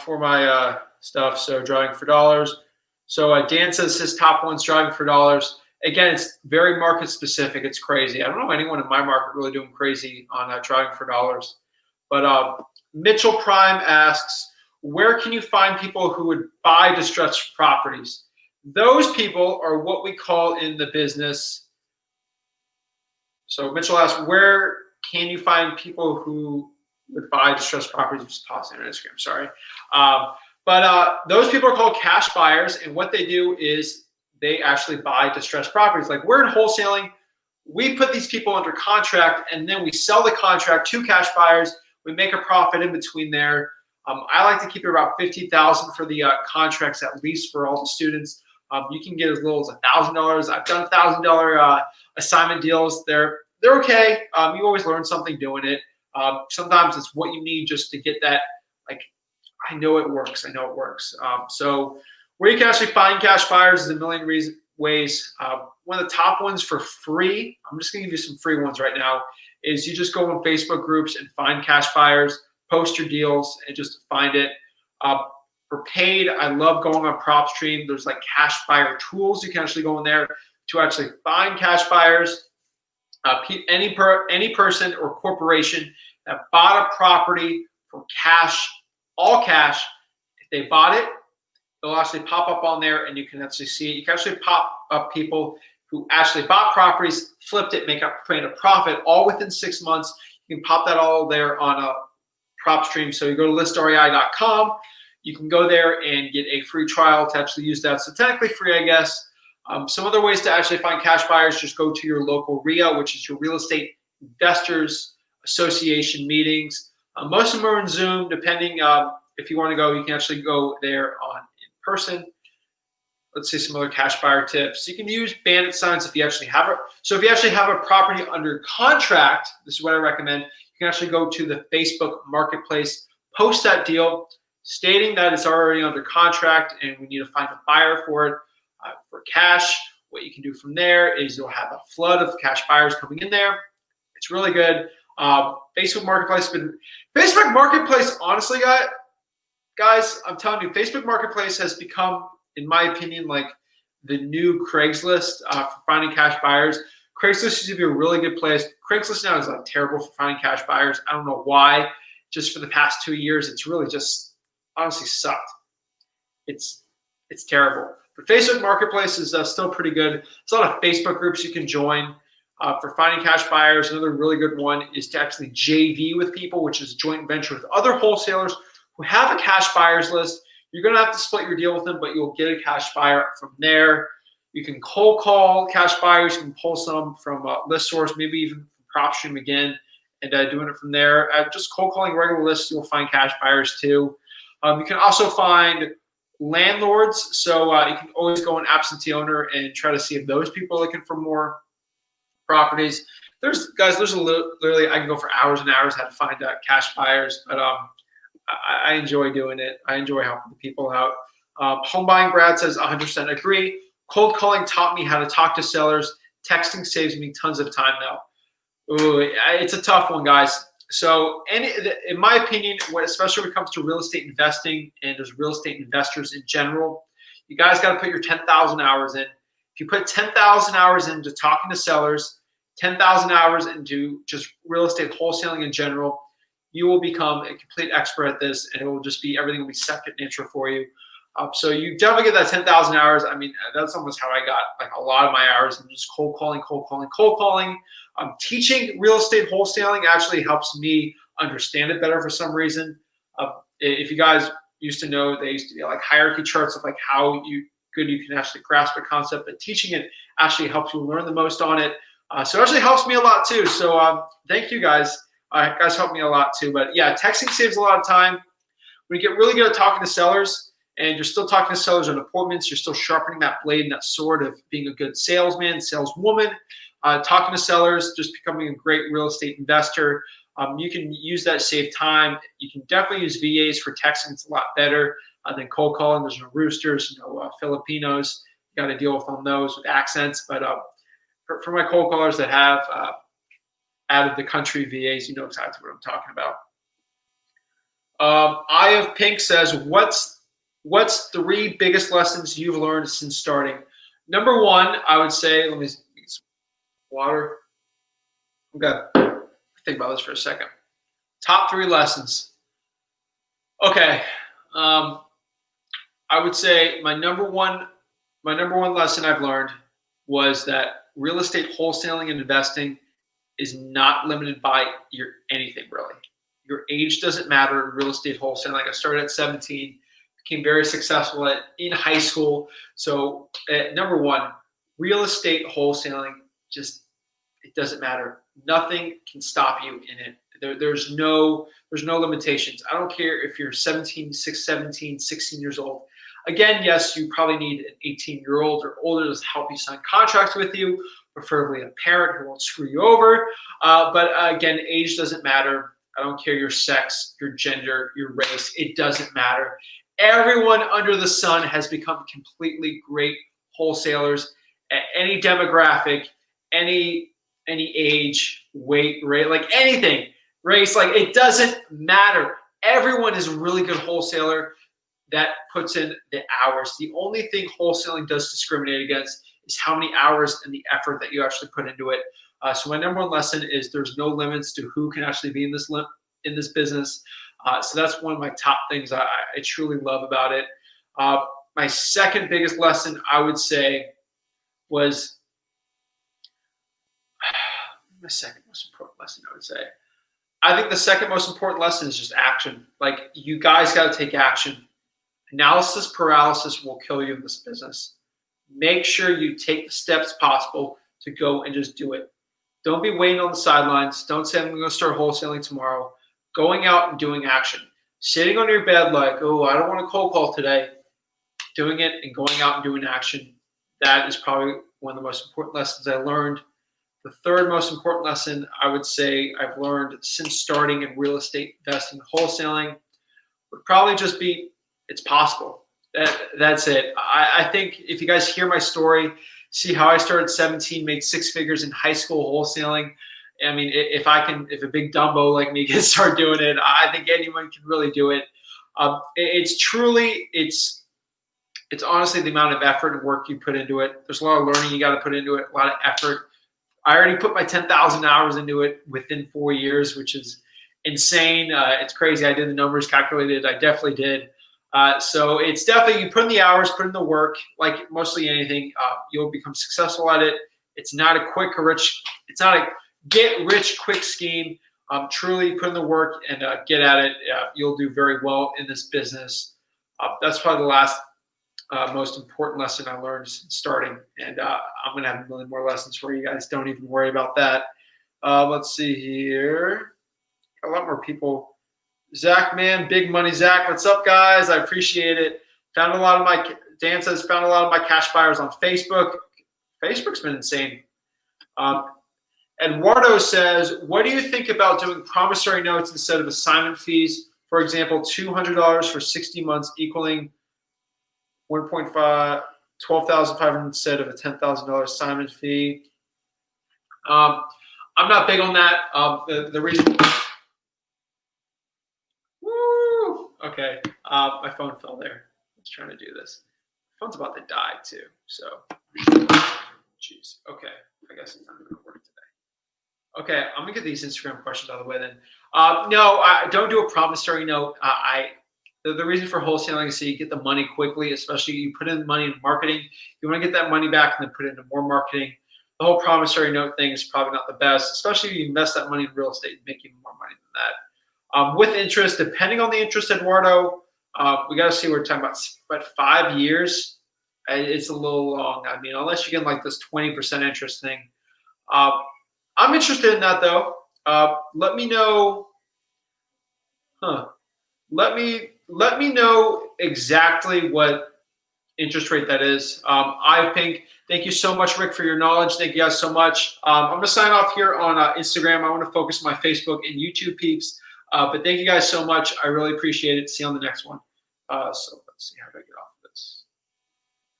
for my stuff. So driving for dollars. So Dan says his top one's driving for dollars. Again, it's very market specific. It's crazy. I don't know anyone in my market really doing crazy on driving for dollars. But Mitchell Prime asks, where can you find people who would buy distressed properties? Those people are what we call in the business. So Mitchell asks, where can you find people who would buy distressed properties? Just pausing on Instagram, sorry. But those people are called cash buyers, and what they do is they actually buy distressed properties. Like we're in wholesaling, we put these people under contract, and then we sell the contract to cash buyers. We make a profit in between there. I like to keep it about $50,000 for the contracts at least for all the students. You can get as little as $1,000. I've done $1,000 assignment deals. They're okay. You always learn something doing it. Sometimes it's what you need just to get that. Like, I know it works. I know it works. So where you can actually find cash buyers is a million ways. One of the top ones for free, I'm just going to give you some free ones right now, is you just go on Facebook groups and find cash buyers, post your deals, and just find it. For paid, I love going on PropStream. There's like cash buyer tools. You can actually go in there to actually find cash buyers. Any person or corporation that bought a property for cash, all cash, if they bought it, it'll actually pop up on there and you can actually see it. You can actually pop up people who actually bought properties, flipped it, made a profit all within 6 months. You can pop that all there on a PropStream. So you go to listrei.com. You can go there and get a free trial to actually use that. So technically free, I guess. Some other ways to actually find cash buyers, just go to your local RIA, which is your Real Estate Investors Association meetings. Most of them are in Zoom, depending if you want to go, you can actually go there in person. Let's see some other cash buyer tips. You can use bandit signs if you actually have it. So if you actually have a property under contract, this is what I recommend. You can actually go to the Facebook Marketplace, post that deal, stating that it's already under contract and we need to find a buyer for it for cash. What you can do from there is you'll have a flood of cash buyers coming in there. It's really good. Facebook Marketplace, honestly, guys, I'm telling you, Facebook Marketplace has become, in my opinion, like the new Craigslist for finding cash buyers. Craigslist used to be a really good place. Craigslist now is like terrible for finding cash buyers. I don't know why. Just for the past 2 years, it's really just honestly sucked. It's terrible. But Facebook Marketplace is still pretty good. There's a lot of Facebook groups you can join for finding cash buyers. Another really good one is to actually JV with people, which is a joint venture with other wholesalers who have a cash buyers list. You're going to have to split your deal with them, but you'll get a cash buyer from there. You can cold call cash buyers. You can pull some from list source, maybe even from PropStream again, and doing it from there. Just cold calling regular lists, you'll find cash buyers too. You can also find landlords. So you can always go on absentee owner and try to see if those people are looking for more properties. There's literally, I can go for hours and hours how to find cash buyers, but I enjoy doing it. I enjoy helping the people out. Home buying Brad says 100% agree. Cold calling taught me how to talk to sellers. Texting saves me tons of time now. Ooh, it's a tough one, guys. So, in my opinion, especially when it comes to real estate investing and as real estate investors in general, you guys got to put your 10,000 hours in. If you put 10,000 hours into talking to sellers, 10,000 hours into just real estate wholesaling in general, you will become a complete expert at this, and it will just be, everything will be second nature for you. So you definitely get that 10,000 hours. I mean, that's almost how I got like a lot of my hours. I'm just cold calling. Teaching real estate wholesaling actually helps me understand it better for some reason. If you guys, used to know, they used to be like hierarchy charts of like how good you can actually grasp a concept, but teaching it actually helps you learn the most on it. So it actually helps me a lot too. So thank you guys. Guys help me a lot too. But yeah, texting saves a lot of time. When you get really good at talking to sellers and you're still talking to sellers on appointments, you're still sharpening that blade and that sword of being a good salesman, saleswoman, talking to sellers, just becoming a great real estate investor. You can use that to save time. You can definitely use VAs for texting. It's a lot better than cold calling. There's no roosters, no Filipinos. You got to deal with on those with accents. But for my cold callers that have out of the country VAs, you know exactly what I'm talking about. Eye of Pink says, what's 3 biggest lessons you've learned since starting? Number 1, I would say, let me get some water. Okay, think about this for a second. Top 3 lessons. Okay, I would say my number one lesson I've learned was that real estate wholesaling and investing is not limited by your anything really. Your age doesn't matter in real estate wholesaling. Like I started at 17, became very successful in high school. So number 1, real estate wholesaling, just it doesn't matter. Nothing can stop you in it. There's no limitations. I don't care if you're 17, 16 years old. Again, yes, you probably need an 18-year-old or older to help you sign contracts with you, preferably a parent who won't screw you over. But again, age doesn't matter. I don't care your sex, your gender, your race. It doesn't matter. Everyone under the sun has become completely great wholesalers at any demographic, any age, weight, rate, like anything, race, like it doesn't matter. Everyone is a really good wholesaler that puts in the hours. The only thing wholesaling does discriminate against is how many hours and the effort that you actually put into it. So my number 1 lesson is there's no limits to who can actually be in this business. So that's one of my top things I truly love about it. My second biggest lesson, I would say, was my second most important lesson, I would say. I think the second most important lesson is just action. Like, you guys got to take action. Analysis paralysis will kill you in this business. Make sure you take the steps possible to go and just do it. Don't be waiting on the sidelines. Don't say, I'm going to start wholesaling tomorrow. Going out and doing action. Sitting on your bed like, oh, I don't want to cold call today. Doing it and going out and doing action. That is probably one of the most important lessons I learned. The third most important lesson I would say I've learned since starting in real estate investing and wholesaling would probably just be it's possible. That's it. I think if you guys hear my story, see how I started at 17, made 6 figures in high school wholesaling. I mean, if a big Dumbo like me can start doing it, I think anyone can really do it. It's honestly the amount of effort and work you put into it. There's a lot of learning you got to put into it, a lot of effort. I already put my 10,000 hours into it within 4 years, which is insane. It's crazy. I did the numbers, calculated. I definitely did. So it's definitely, you put in the hours, put in the work, like mostly anything, you'll become successful at it. It's not a it's not a get rich quick scheme. Truly put in the work and get at it. You'll do very well in this business. That's probably the last most important lesson I learned since starting. And I'm going to have a million more lessons for you guys. Don't even worry about that. Let's see here. A lot more people. Zach, man, big money. Zach, what's up, guys? I appreciate it. Dan says, found a lot of my cash buyers on Facebook. Facebook's been insane. Eduardo says, what do you think about doing promissory notes instead of assignment fees? For example, $200 for 60 months equaling 12,500 instead of a $10,000 assignment fee. I'm not big on that. The reason. Woo! Okay, my phone fell there. I was trying to do this. My phone's about to die too. So, jeez. Okay, I guess it's not going to work today. Okay, I'm gonna get these Instagram questions out of the way then. No, I don't do a promissory note. The reason for wholesaling is so you get the money quickly, especially you put in money in marketing. You want to get that money back and then put it into more marketing. The whole promissory note thing is probably not the best, especially if you invest that money in real estate and make even more money than that. With interest, depending on the interest, Eduardo, We got to see what we're talking about. But 5 years, it's a little long. I mean, unless you get like this 20% interest thing. I'm interested in that though. Let me know. Let me know exactly what interest rate that is. I think. Thank you so much, Rick, for your knowledge. Thank you guys so much. I'm going to sign off here on Instagram. I want to focus on my Facebook and YouTube peeps. But thank you guys so much. I really appreciate it. See you on the next one. So let's see, how do I get off of this?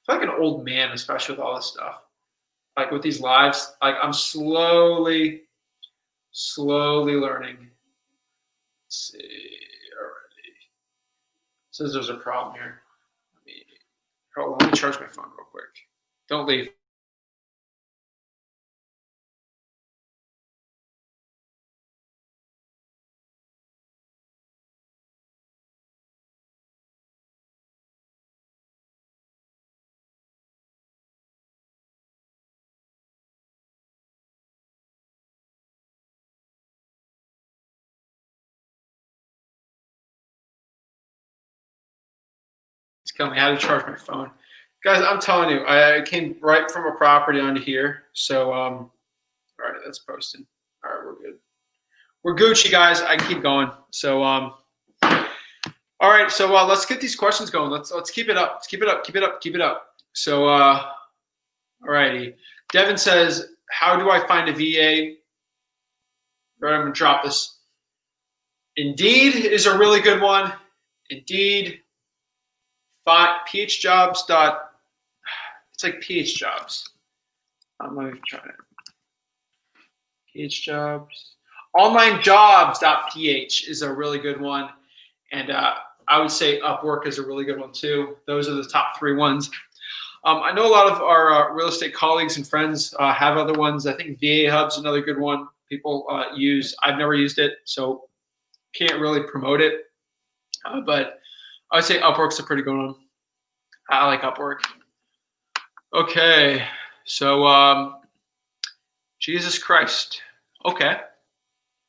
I feel like an old man, especially with all this stuff. Like with these lives, like I'm slowly learning. Let's see already. It says there's a problem here. Let me charge my phone real quick. Don't leave. It's telling me how to charge my phone. Guys, I'm telling you, I came right from a property onto here. So, all right, that's posted. All right, we're good. We're Gucci, guys. I can keep going. So, all right, so let's get these questions going. Let's keep it up. Let's keep it up. Keep it up. Keep it up. So, all righty. Devin says, "How do I find a VA?" Right, I'm gonna drop this. Indeed is a really good one. Indeed. PHjobs. It's like PHjobs. I'm gonna try it. PHjobs. Onlinejobs.ph is a really good one, and I would say Upwork is a really good one too. Those are the top 3 ones. I know a lot of our real estate colleagues and friends have other ones. I think VA Hub's another good one people use. I've never used it, so can't really promote it. But I would say Upwork's a pretty good one. I like Upwork. Okay, so Jesus Christ. Okay,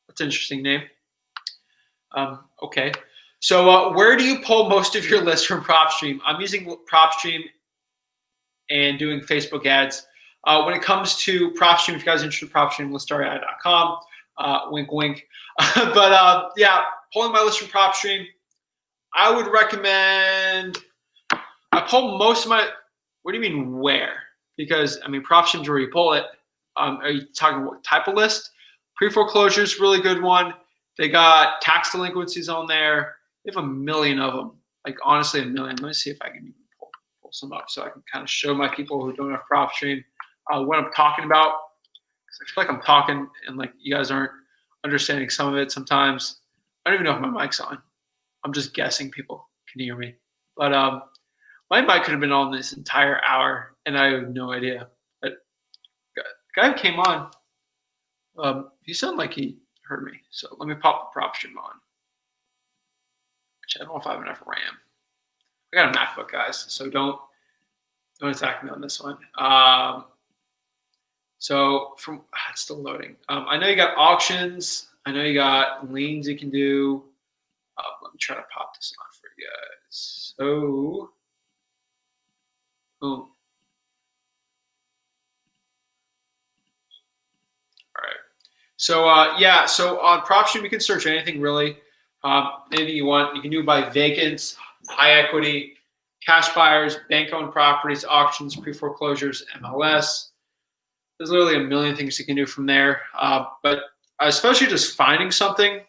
that's an interesting name. Okay, so where do you pull most of your lists from PropStream? I'm using PropStream and doing Facebook ads. When it comes to PropStream, if you guys are interested in PropStream, listarei.com. Wink, wink. But yeah, pulling my list from PropStream, I would recommend. I pull most of my. What do you mean where? Because I mean PropStream's where you pull it. Are you talking what type of list? Pre-foreclosures, really good one. They got tax delinquencies on there. They have a million of them. Like honestly, a million. Let me see if I can even pull some up so I can kind of show my people who don't have PropStream what I'm talking about. I feel like I'm talking and like you guys aren't understanding some of it sometimes. I don't even know if my mic's on. I'm just guessing people can hear me. But my mic could have been on this entire hour and I have no idea. But the guy who came on, he sounded like he heard me. So let me pop the PropStream on. Which I don't know if I have enough RAM. I got a MacBook, guys, so don't attack me on this one. So from it's still loading. I know you got auctions. I know you got liens you can do. Let me try to pop this on for you guys. So, boom. All right. So yeah. So on PropStream, you can search anything really. Anything you want. You can do it by vacants, high equity, cash buyers, bank-owned properties, auctions, pre-foreclosures, MLS. There's literally a million things you can do from there. But especially just finding something,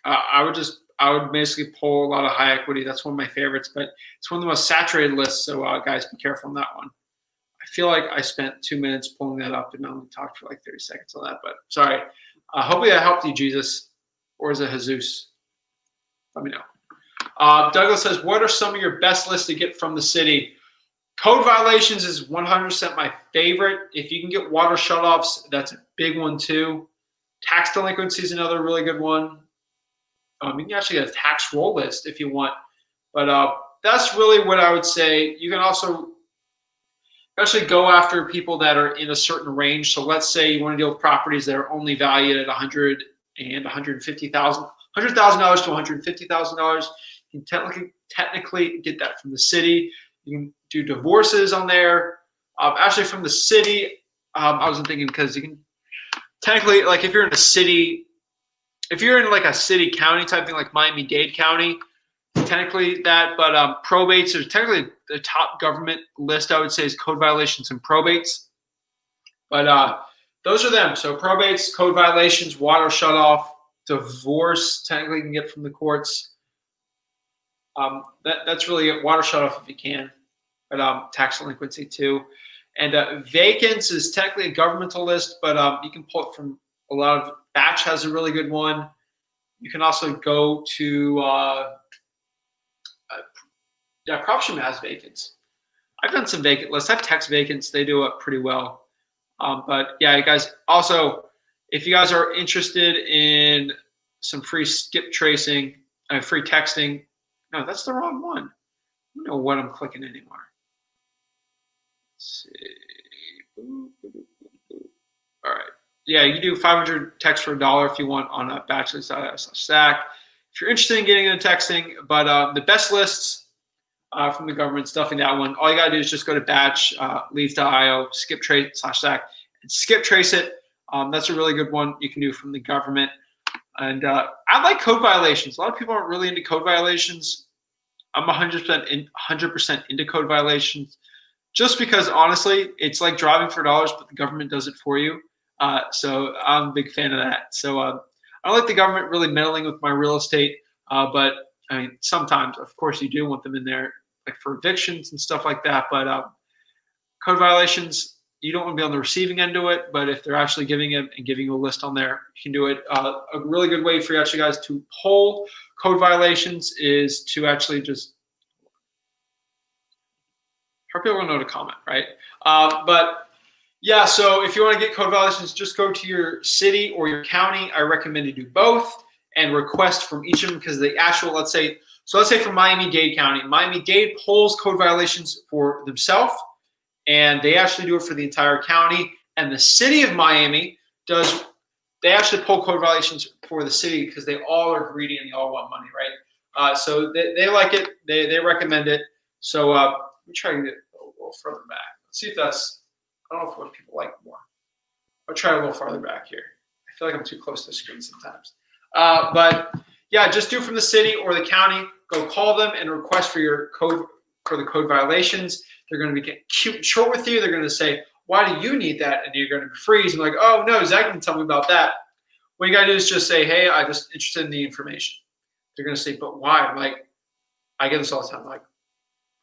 I would basically pull a lot of high equity. That's one of my favorites, but it's one of the most saturated lists. So guys, be careful on that one. I feel like I spent 2 minutes pulling that up and I only talked for like 30 seconds on that, but sorry. Hopefully that helped you, Jesus, or is it Jesus? Let me know. Douglas says, what are some of your best lists to get from the city? Code violations is 100% my favorite. If you can get water shutoffs, that's a big one too. Tax delinquency is another really good one. You can actually get a tax roll list if you want. But that's really what I would say. You can also actually go after people that are in a certain range. So let's say you want to deal with properties that are only valued at $100,000 and $150,000, $100,000 to $150,000. You You can technically get that from the city. You can do divorces on there. Actually, from the city, I wasn't thinking because you can technically, like if you're in a city, if you're in like a city county type thing, like Miami-Dade County, technically that, but probates are technically the top government list, I would say, is code violations and probates. But those are them. So probates, code violations, water shutoff, divorce, technically you can get from the courts. That's really it. Water shutoff if you can, but tax delinquency too. And vacants is technically a governmental list, but you can pull it from a lot of. Batch has a really good one. You can also go to PropStream has vacants. I've done some vacant lists. I've text vacants. They do it pretty well. But yeah, you guys. Also, if you guys are interested in some free skip tracing, free texting. No, that's the wrong one. I don't know what I'm clicking anymore. Let's see. All right. Yeah, you can do 500 texts for $1 if you want on a bachelor.io/Zach. If you're interested in getting into texting, but the best lists from the government, stuffing that one. All you gotta do is just go to batch leads.io, skip trace/Zach, and skip trace it. That's a really good one you can do from the government. And I like code violations. A lot of people aren't really into code violations. I'm 100% into code violations, just because honestly, it's like driving for dollars, but the government does it for you. So I'm a big fan of that. So I don't like the government really meddling with my real estate, but I mean, sometimes, of course, you do want them in there, like for evictions and stuff like that. But code violations, you don't want to be on the receiving end of it. But if they're actually giving it and giving you a list on there, you can do it. A really good way for you actually guys to pull code violations is to actually just. Our people will know to comment, right? But yeah, so if you want to get code violations, just go to your city or your county. I recommend you do both and request from each of them because the actual, let's say from Miami-Dade County, Miami-Dade pulls code violations for themselves, and they actually do it for the entire county. And the city of Miami they actually pull code violations for the city because they all are greedy and they all want money, right? So they like it, they recommend it. So let me try to get a little further back. Let's see if that's, I don't know what people like more. I'll try a little farther back here. I feel like I'm too close to the screen sometimes. But yeah, just do from the city or the county. Go call them and request for your code for the code violations. They're going to be cute and short with you. They're going to say, "Why do you need that?" And you're going to freeze and like, "Oh no, Zach didn't tell me about that." What you got to do is just say, "Hey, I'm just interested in the information." They're going to say, "But why?" I'm like, I get this all the time, like,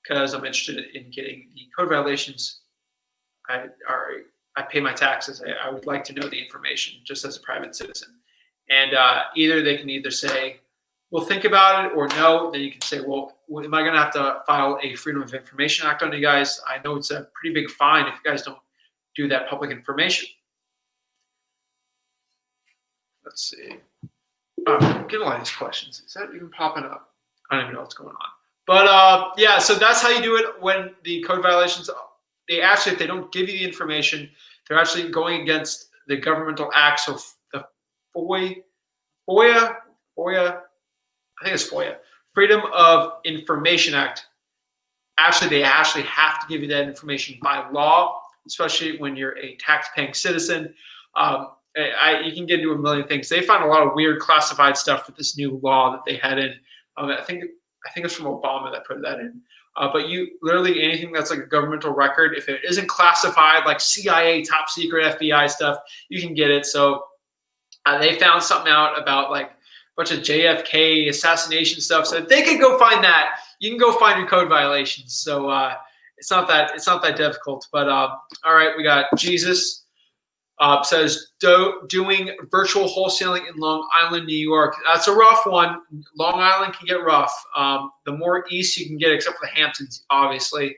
because I'm interested in getting the code violations. I pay my taxes. I would like to know the information just as a private citizen. And either they can either say, well, think about it, or no. Then you can say, well, am I going to have to file a Freedom of Information Act on you guys? I know it's a pretty big fine if you guys don't do that public information. Let's see. I'm getting a lot of these questions. Is that even popping up? I don't even know what's going on. But yeah, so that's how you do it when the code violations, if they don't give you the information, they're actually going against the governmental acts of the FOIA, I think it's FOIA, Freedom of Information Act. Actually, they actually have to give you that information by law, especially when you're a tax-paying citizen. You can get into a million things. They found a lot of weird classified stuff with this new law that they had in. I think it's from Obama that put that in. But you literally anything that's like a governmental record, if it isn't classified, like CIA, top secret, FBI stuff, you can get it. So they found something out about like a bunch of JFK assassination stuff. So if they could go find that, you can go find your code violations. So it's not that difficult. But all right, we got Jesus. Says doing virtual wholesaling in Long Island, New York. That's a rough one. Long Island can get rough. The more east you can get, except for the Hamptons, obviously,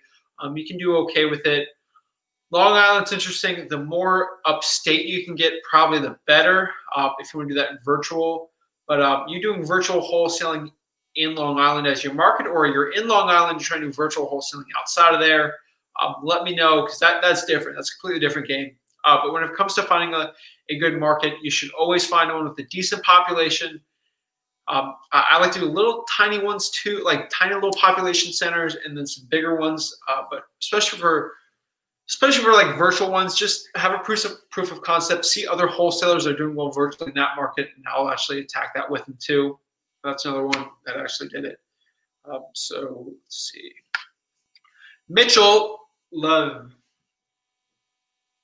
you can do okay with it. Long Island's interesting. The more upstate you can get, probably the better if you want to do that in virtual. But you doing virtual wholesaling in Long Island as your market, or you're in Long Island, you're trying to do virtual wholesaling outside of there, let me know, because that's different. That's a completely different game. But when it comes to finding a good market, you should always find one with a decent population. I like to do little tiny ones too, like tiny little population centers, and then some bigger ones. But especially for like virtual ones, just have a proof of concept. See other wholesalers that are doing well virtually in that market, and I'll actually attack that with them too. That's another one that actually did it. So let's see. Mitchell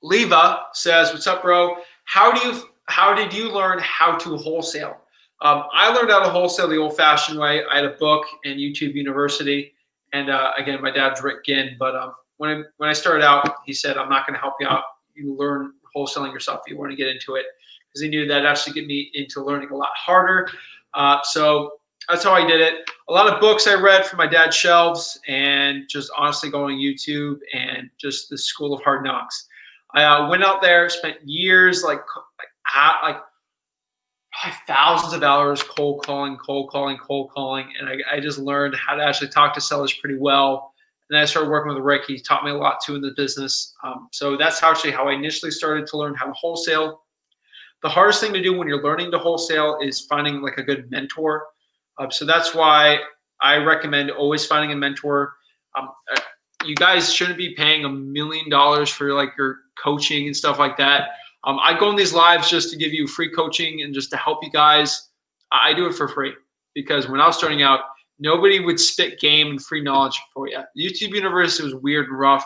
Leva says, "What's up, bro? How did you learn how to wholesale?" I learned how to wholesale the old-fashioned way. I had a book and YouTube University, and again, my dad's Zach Ginn. But when I started out, he said, "I'm not going to help you out. You learn wholesaling yourself. If you want to get into it," because he knew that actually get me into learning a lot harder. So that's how I did it. A lot of books I read from my dad's shelves, and just honestly going YouTube and just the School of Hard Knocks. I went out there, spent years like probably thousands of hours cold calling, and I just learned how to actually talk to sellers pretty well. And then I started working with Rick. He taught me a lot too in the business. So that's actually how I initially started to learn how to wholesale. The hardest thing to do when you're learning to wholesale is finding like a good mentor. So that's why I recommend always finding a mentor. You guys shouldn't be paying $1 million for like your coaching and stuff like that. I go on these lives just to give you free coaching and just to help you guys. I do it for free because when I was starting out, nobody would spit game and free knowledge for you. YouTube University was weird and rough,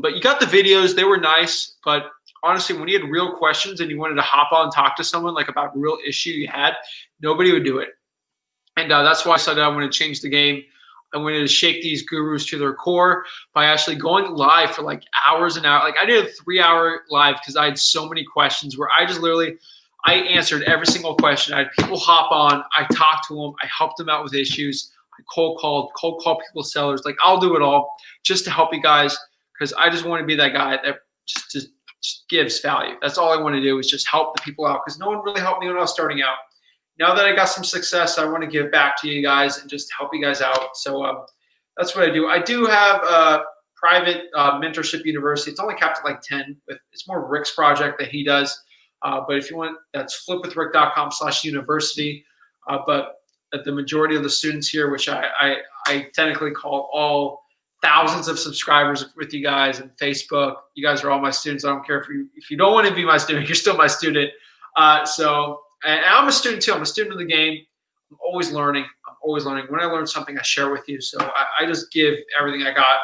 but you got the videos. They were nice, but honestly, when you had real questions and you wanted to hop on and talk to someone like about a real issue you had, nobody would do it. And that's why I decided I wanted to change the game. I wanted to shake these gurus to their core by actually going live for like hours and hours. Like I did a 3-hour live because I had so many questions where I just literally, I answered every single question. I had people hop on, I talked to them, I helped them out with issues. I cold call people, sellers. Like I'll do it all just to help you guys because I just want to be that guy that just gives value. That's all I want to do is just help the people out because no one really helped me when I was starting out. Now that I got some success, I want to give back to you guys and just help you guys out. So that's what I do. I do have a private mentorship university. It's only capped at like 10. It's more Rick's project that he does. But if you want, that's flipwithrick.com/university. But the majority of the students here, which I technically call all thousands of subscribers with you guys and Facebook, you guys are all my students. I don't care if you don't want to be my student, you're still my student. And I'm a student too. I'm a student of the game. I'm always learning. When I learn something, I share with you. So I just give everything I got.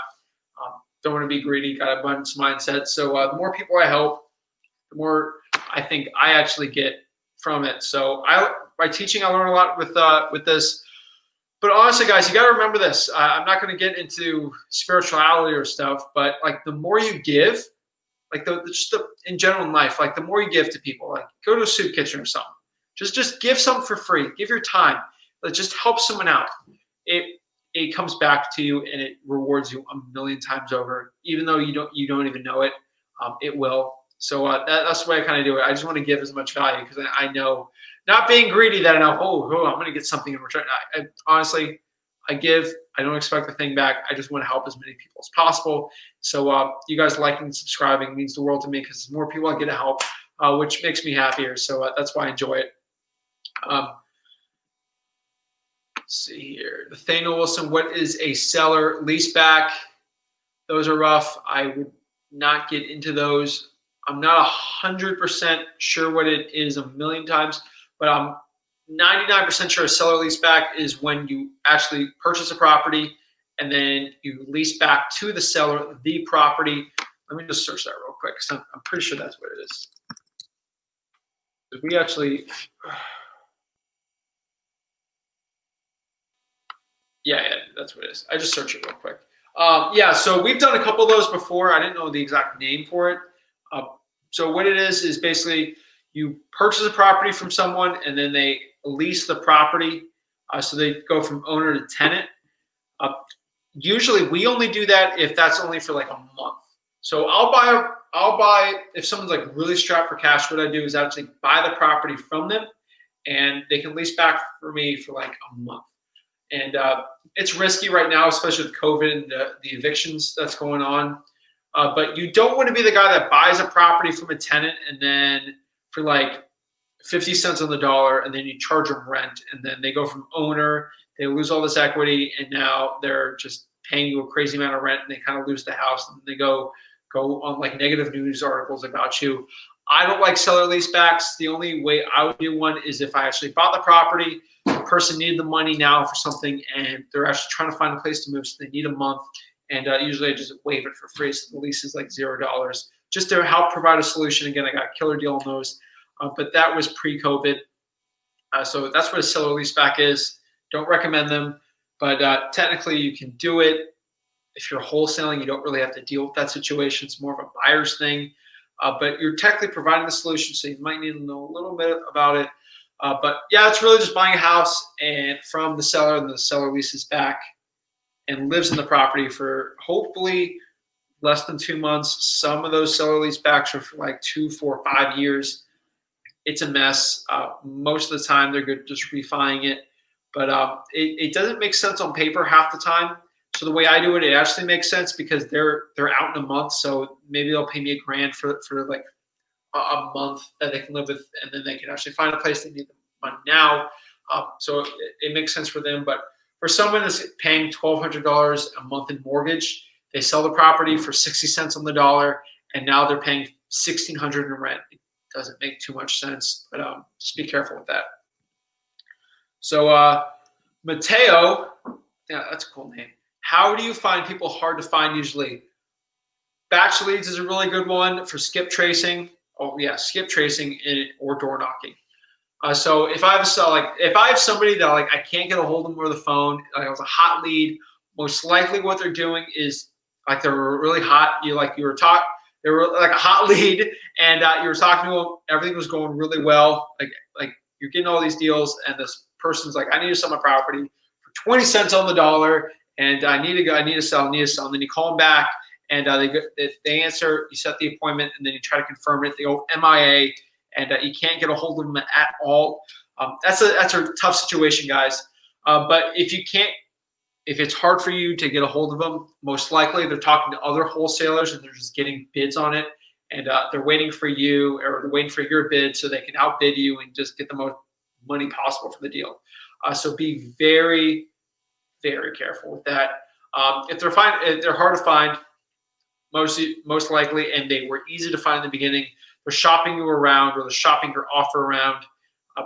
Don't want to be greedy. Got abundance mindset. So the more people I help, the more I think I actually get from it. So by teaching, I learn a lot with this. But honestly, guys, you got to remember this. I'm not going to get into spirituality or stuff, but like the more you give, like in general in life, like the more you give to people, like go to a soup kitchen or something. Just give something for free. Give your time. Like just help someone out. It comes back to you and it rewards you 1,000,000 times over. Even though you don't even know it, it will. So that's the way I kind of do it. I just want to give as much value because I know, not being greedy, that I know, I'm going to get something in return. Honestly, I give. I don't expect a thing back. I just want to help as many people as possible. So you guys liking and subscribing means the world to me because the more people I get to help, which makes me happier. So that's why I enjoy it. Let's see here. Nathaniel Wilson, what is a seller leaseback? Those are rough. I would not get into those. I'm not 100% sure what it is 1,000,000 times, but I'm 99% sure a seller leaseback is when you actually purchase a property and then you lease back to the seller the property. Let me just search that real quick because I'm pretty sure that's what it is. We actually... Yeah, that's what it is. I just searched it real quick. Yeah, so we've done a couple of those before. I didn't know the exact name for it. So what it is basically you purchase a property from someone and then they lease the property. So they go from owner to tenant. Usually we only do that if that's only for like a month. So I'll buy if someone's like really strapped for cash, what I do is actually buy the property from them and they can lease back for me for like a month. And it's risky right now, especially with COVID and the evictions that's going on. But you don't want to be the guy that buys a property from a tenant and then for like 50 cents on the dollar, and then you charge them rent, and then they go from owner, they lose all this equity, and now they're just paying you a crazy amount of rent, and they kind of lose the house, and they go on like negative news articles about you. I don't like seller leasebacks. The only way I would do one is if I actually bought the property, the person needed the money now for something, and they're actually trying to find a place to move, so they need a month, and usually I just waive it for free, so the lease is like $0, just to help provide a solution. Again, I got a killer deal on those, but that was pre-COVID, so that's what a seller leaseback is. Don't recommend them, but technically you can do it. If you're wholesaling, you don't really have to deal with that situation. It's more of a buyer's thing, but you're technically providing the solution, so you might need to know a little bit about it. But yeah, it's really just buying a house and from the seller, and the seller leases back and lives in the property for hopefully less than 2 months. Some of those seller leasebacks are for like 2, 4, 5 years. It's a mess. Most of the time, they're good just refining it, but it doesn't make sense on paper half the time. So the way I do it, it actually makes sense because they're out in a month. So maybe they'll pay me $1,000 for like a month that they can live with, and then they can actually find a place they need the money now. So it makes sense for them. But for someone that's paying $1,200 a month in mortgage, they sell the property for 60 cents on the dollar, and now they're paying $1,600 in rent. It doesn't make too much sense, but just be careful with that. So Mateo, yeah, that's a cool name. How do you find people hard to find usually? Batch leads is a really good one for skip tracing. Oh yeah, skip tracing or door knocking. So if I have somebody that like I can't get a hold of them over the phone, like it was a hot lead, most likely what they're doing is like they're really hot. They were like a hot lead, and you were talking to them. Everything was going really well. Like you're getting all these deals, and this person's like, I need to sell my property for 20 cents on the dollar, and I need to sell. And then you call them back, and they answer. You set the appointment, and then you try to confirm it. They go MIA, and you can't get a hold of them at all. That's a tough situation, guys. But if it's hard for you to get a hold of them, most likely they're talking to other wholesalers and they're just getting bids on it, and they're waiting for you, or they're waiting for your bid so they can outbid you and just get the most money possible for the deal. So be very, very careful with that. If they're hard to find, most likely, and they were easy to find in the beginning, they're shopping you around, or they're shopping your offer around.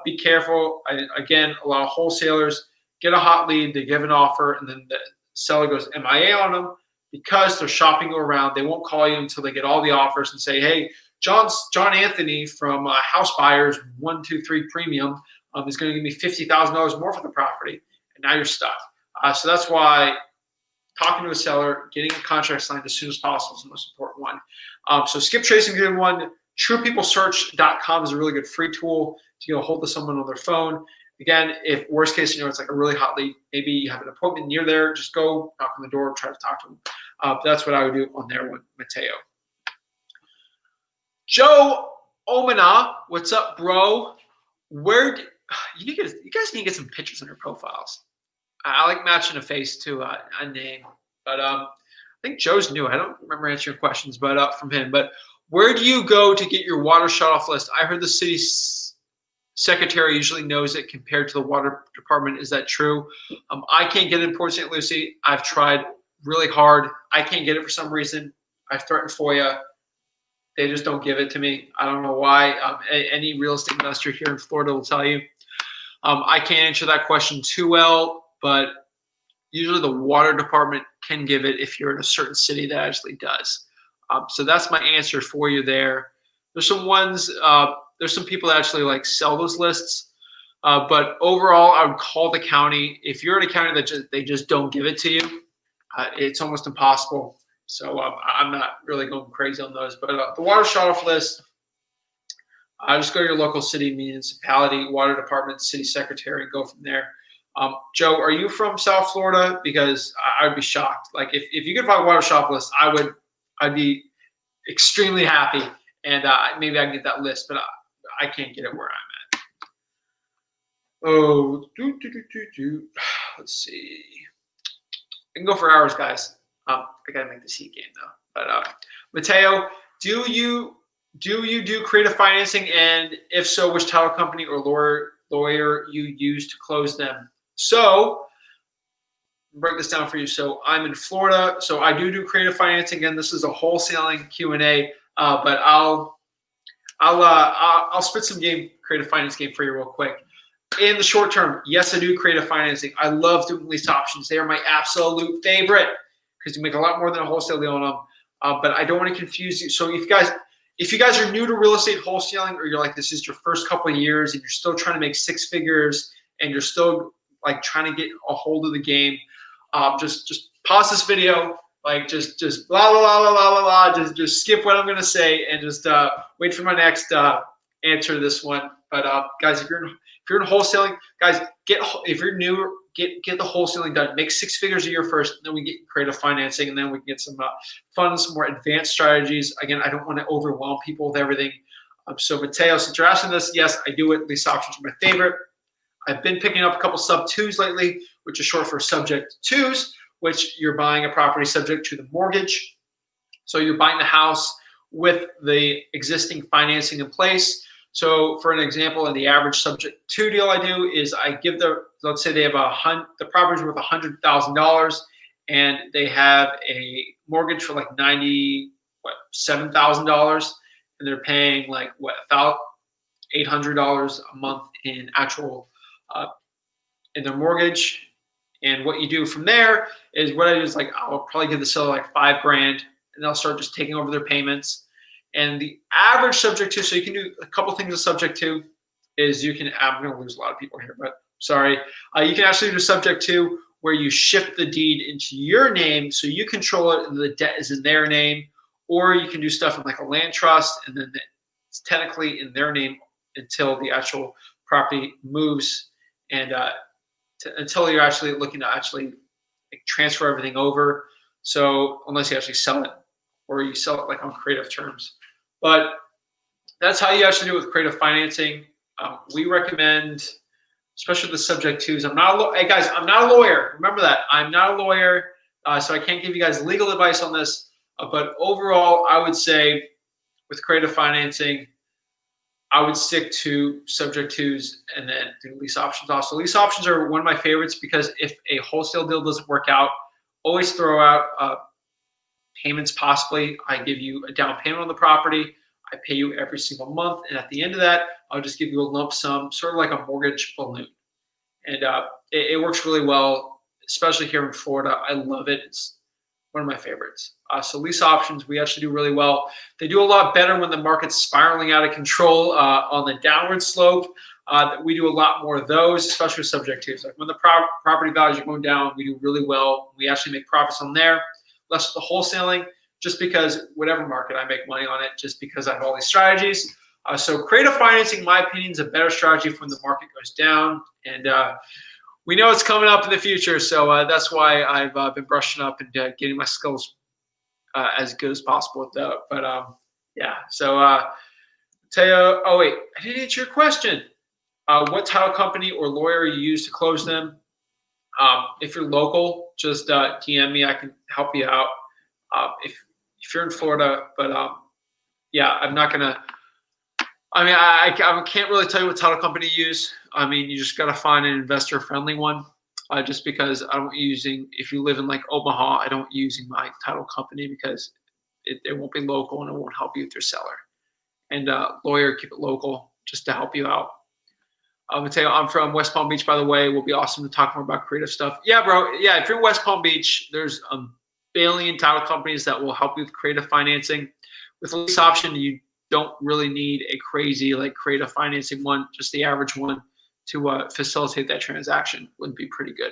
Be careful. Again, a lot of wholesalers get a hot lead, they give an offer, and then the seller goes MIA on them because they're shopping you around. They won't call you until they get all the offers and say, hey, John Anthony from House Buyers 123 Premium is going to give me $50,000 more for the property, and now you're stuck. So that's why talking to a seller, getting a contract signed as soon as possible is the most important one. So skip tracing is a good one. TruePeopleSearch.com is a really good free tool to get a hold of someone on their phone. Again, if worst case scenario, it's like a really hot lead, maybe you have an appointment near there, just go knock on the door, try to talk to them. That's what I would do on their one, Mateo. Joe Omana, what's up, bro? You guys need to get some pictures on your profiles. I like matching a face to a name, but I think Joe's new. I don't remember answering questions, but from him. But where do you go to get your water shut-off list? I heard the city secretary usually knows it compared to the water department. Is that true? I can't get it in Port St. Lucie. I've tried really hard. I can't get it for some reason. I've threatened FOIA. They just don't give it to me. I don't know why. Any real estate investor here in Florida will tell you. I can't answer that question too well, but usually the water department can give it if you're in a certain city that actually does. So that's my answer for you there. There's some people that actually like sell those lists, but overall, I would call the county. If you're in a county that they just don't give it to you, it's almost impossible. So I'm not really going crazy on those. But the water shut-off list, just go to your local city, municipality, water department, city secretary, and go from there. Joe, are you from South Florida? Because I would be shocked. Like if you could find a water shut-off list, I'd be extremely happy, and maybe I can get that list, but I can't get it where I'm at. Oh, let's see. I can go for hours, guys. I gotta make this heat game though. But Mateo, do you do you do creative financing? And if so, which title company or lawyer you use to close them? So break this down for you. So I'm in Florida, so I do creative financing. Again, this is a wholesaling Q&A, but I'll spit some creative finance game for you real quick. In the short term, yes, I do creative financing. I love doing lease options. They are my absolute favorite because you make a lot more than a wholesale deal on them. But I don't want to confuse you. So if you guys are new to real estate wholesaling, or you're like, this is your first couple of years and you're still trying to make six figures and you're still like trying to get a hold of the game, just pause this video, like just blah blah blah blah blah blah. Just skip what I'm gonna say and just wait for my next answer to this one. But guys, if you're in wholesaling, guys, if you're new, get the wholesaling done. Make six figures a year first, and then we get creative financing, and then we can get some fun, some more advanced strategies. Again, I don't want to overwhelm people with everything. So Mateo, since you're asking this, yes, I do it. Lease options are my favorite. I've been picking up a couple sub twos lately, which is short for subject twos, which you're buying a property subject to the mortgage. So you're buying the house with the existing financing in place. So for an example, in the average subject two deal I do is I give let's say they have the property's worth $100,000 and they have a mortgage for like $7,000, and they're paying like about $800 a month in actual in their mortgage. And what you do from there is what I do is like I'll probably give the seller like $5,000, and they'll start just taking over their payments. And the average subject to, so you can do a couple things with subject to, is I'm going to lose a lot of people here, but sorry. You can actually do subject to where you shift the deed into your name so you control it and the debt is in their name, or you can do stuff in like a land trust and then it's technically in their name until the actual property moves and until you're actually looking to actually like transfer everything over. So unless you actually sell it or you sell it like on creative terms. But that's how you actually do it with creative financing. We recommend, especially the subject twos. Hey guys, I'm not a lawyer. Remember that. I'm not a lawyer, so I can't give you guys legal advice on this. But overall, I would say with creative financing, I would stick to subject twos and then do lease options also. Lease options are one of my favorites because if a wholesale deal doesn't work out, always throw out payments possibly. I give you a down payment on the property. I pay you every single month. And at the end of that, I'll just give you a lump sum, sort of like a mortgage balloon. And it works really well, especially here in Florida. I love it. It's one of my favorites. So lease options, we actually do really well. They do a lot better when the market's spiraling out of control on the downward slope. We do a lot more of those, especially with subject twos. Like when the property values are going down, we do really well. We actually make profits on there. Less with the wholesaling, just because whatever market I make money on it, just because I have all these strategies. So creative financing, in my opinion, is a better strategy for when the market goes down. And we know it's coming up in the future. So that's why I've been brushing up and getting my skills as good as possible with that. But yeah, so Teo, oh wait, I didn't answer your question. What title company or lawyer you use to close them? If you're local, just DM me. I can help you out. If you're in Florida, but yeah, I'm not gonna. I mean, I can't really tell you what title company to use. I mean, you just gotta find an investor-friendly one. Just because I don't if you live in like Omaha, I don't using my title company because it won't be local and it won't help you with your seller. And lawyer, keep it local just to help you out. Mateo, I'm from West Palm Beach, by the way. Will be awesome to talk more about creative stuff. Yeah, bro. Yeah, if you're in West Palm Beach, there's a billion title companies that will help you with creative financing. With lease option, you don't really need a crazy like creative financing one, just the average one to facilitate that transaction would be pretty good.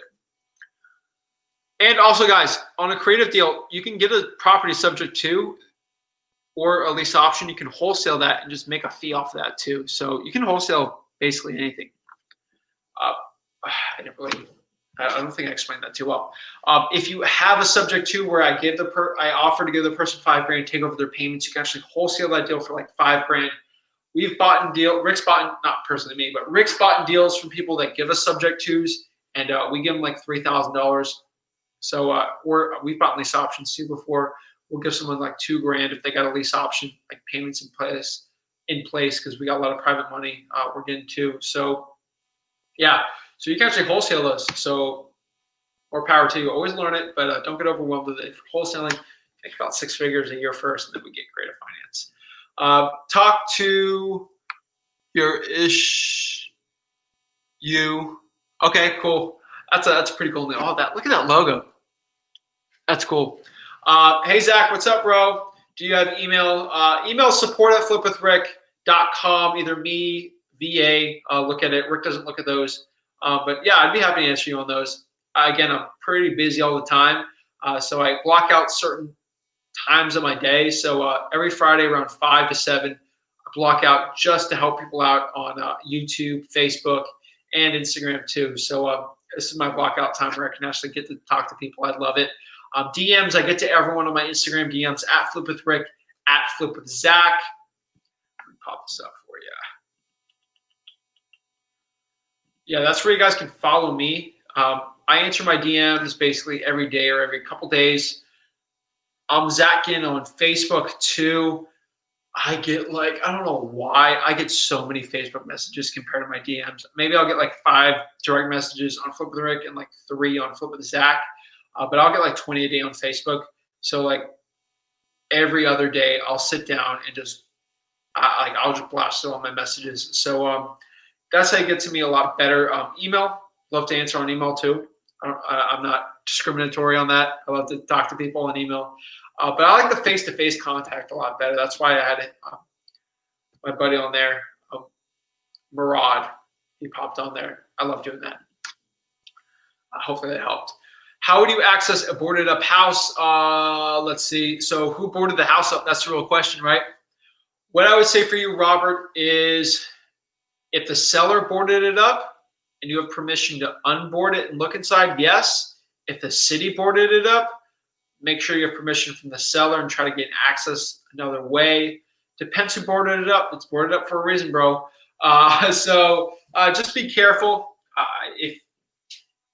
And also, guys, on a creative deal, you can get a property subject to or a lease option. You can wholesale that and just make a fee off of that too. So you can wholesale basically anything. I don't think I explained that too well. If you have a subject to where I offer to give the person $5,000, take over their payments, you can actually wholesale that deal for like $5,000. We've bought in Rick's bought, not personally me, but Rick's bought in deals from people that give us subject twos, and we give them like $3,000. So we've bought lease options too before. we'll give someone like $2,000 if they got a lease option, like payments in place because we got a lot of private money we're getting too. So yeah, so you can actually wholesale those. So more power to you. Always learn it, but don't get overwhelmed with it. For wholesaling, think about 6 figures a year first, and then we get creative finance. Talk to your you. Okay, cool. That's a pretty cool name. Oh, look at that logo. That's cool. Hey Zach, what's up, bro? Do you have email? Email support@flipwithrick.com. Either me, VA, look at it. Rick doesn't look at those. But yeah, I'd be happy to answer you on those. Again, I'm pretty busy all the time. So I block out certain times of my day. So every Friday around 5 to 7, I block out just to help people out on YouTube, Facebook, and Instagram too. So this is my block out time where I can actually get to talk to people. I love it. DMs, I get to everyone on my Instagram DMs @FlipWithRick, @FlipWithZach. Let me pop this up for you. Yeah, that's where you guys can follow me. I answer my DMs basically every day or every couple days. I'm Zach Ginn on Facebook too. I get like, I don't know why, I get so many Facebook messages compared to my DMs. Maybe I'll get like 5 direct messages on Flip with Rick and like 3 on Flip with Zach. But I'll get like 20 a day on Facebook. So like every other day I'll sit down and just, I'll just blast through all my messages. So that's how you get to me a lot better. Email, love to answer on email too. I'm not discriminatory on that. I love to talk to people on email. But I like the face-to-face contact a lot better. That's why I had my buddy on there, Murad. He popped on there. I love doing that. Hopefully that helped. How would you access a boarded up house? Let's see. So who boarded the house up? That's the real question, right? What I would say for you, Robert, is if the seller boarded it up and you have permission to unboard it and look inside, yes. If the city boarded it up, make sure you have permission from the seller and try to get access another way. Depends who boarded it up. It's boarded up for a reason, bro. So just be careful.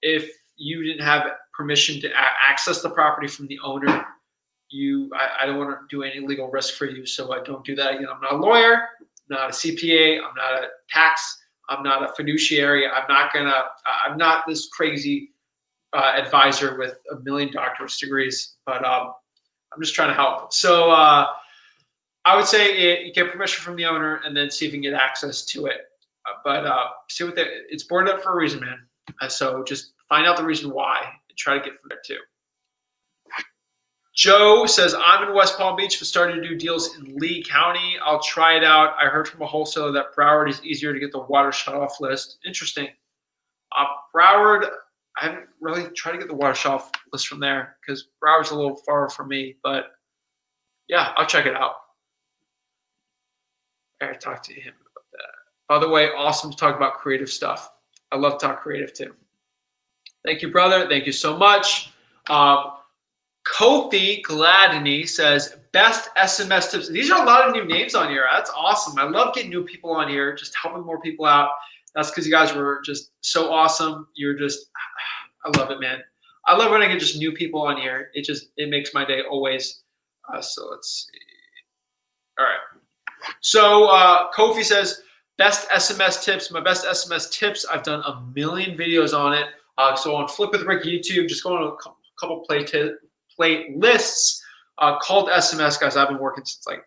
If you didn't have permission to access the property from the owner, I don't want to do any legal risk for you, so I don't do that. Again, I'm not a lawyer, I'm not a CPA, I'm not a tax, I'm not a fiduciary. I'm not this crazy advisor with 1 million doctorate degrees, but I'm just trying to help. So I would say you get permission from the owner and then see if you can get access to it. But see what it's boarded up for a reason, man. So just find out the reason why and try to get from there too. Joe says, I'm in West Palm Beach, but starting to do deals in Lee County. I'll try it out. I heard from a wholesaler that Broward is easier to get the water shut-off list. Interesting. Broward, I haven't really tried to get the water shut-off list from there because Broward's a little far from me. But, yeah, I'll check it out. I talked to him about that. By the way, awesome to talk about creative stuff. I love to talk creative too. Thank you, brother. Thank you so much. Kofi Gladney says, best SMS tips. These are a lot of new names on here. That's awesome. I love getting new people on here, just helping more people out. That's because you guys were just so awesome. You're just, I love it, man. I love when I get just new people on here. It makes my day always. So let's see. All right. So Kofi says, best SMS tips. My best SMS tips, I've done 1 million videos on it. So on Flip with Rick YouTube, just go on a couple playlists called SMS, guys. I've been working since like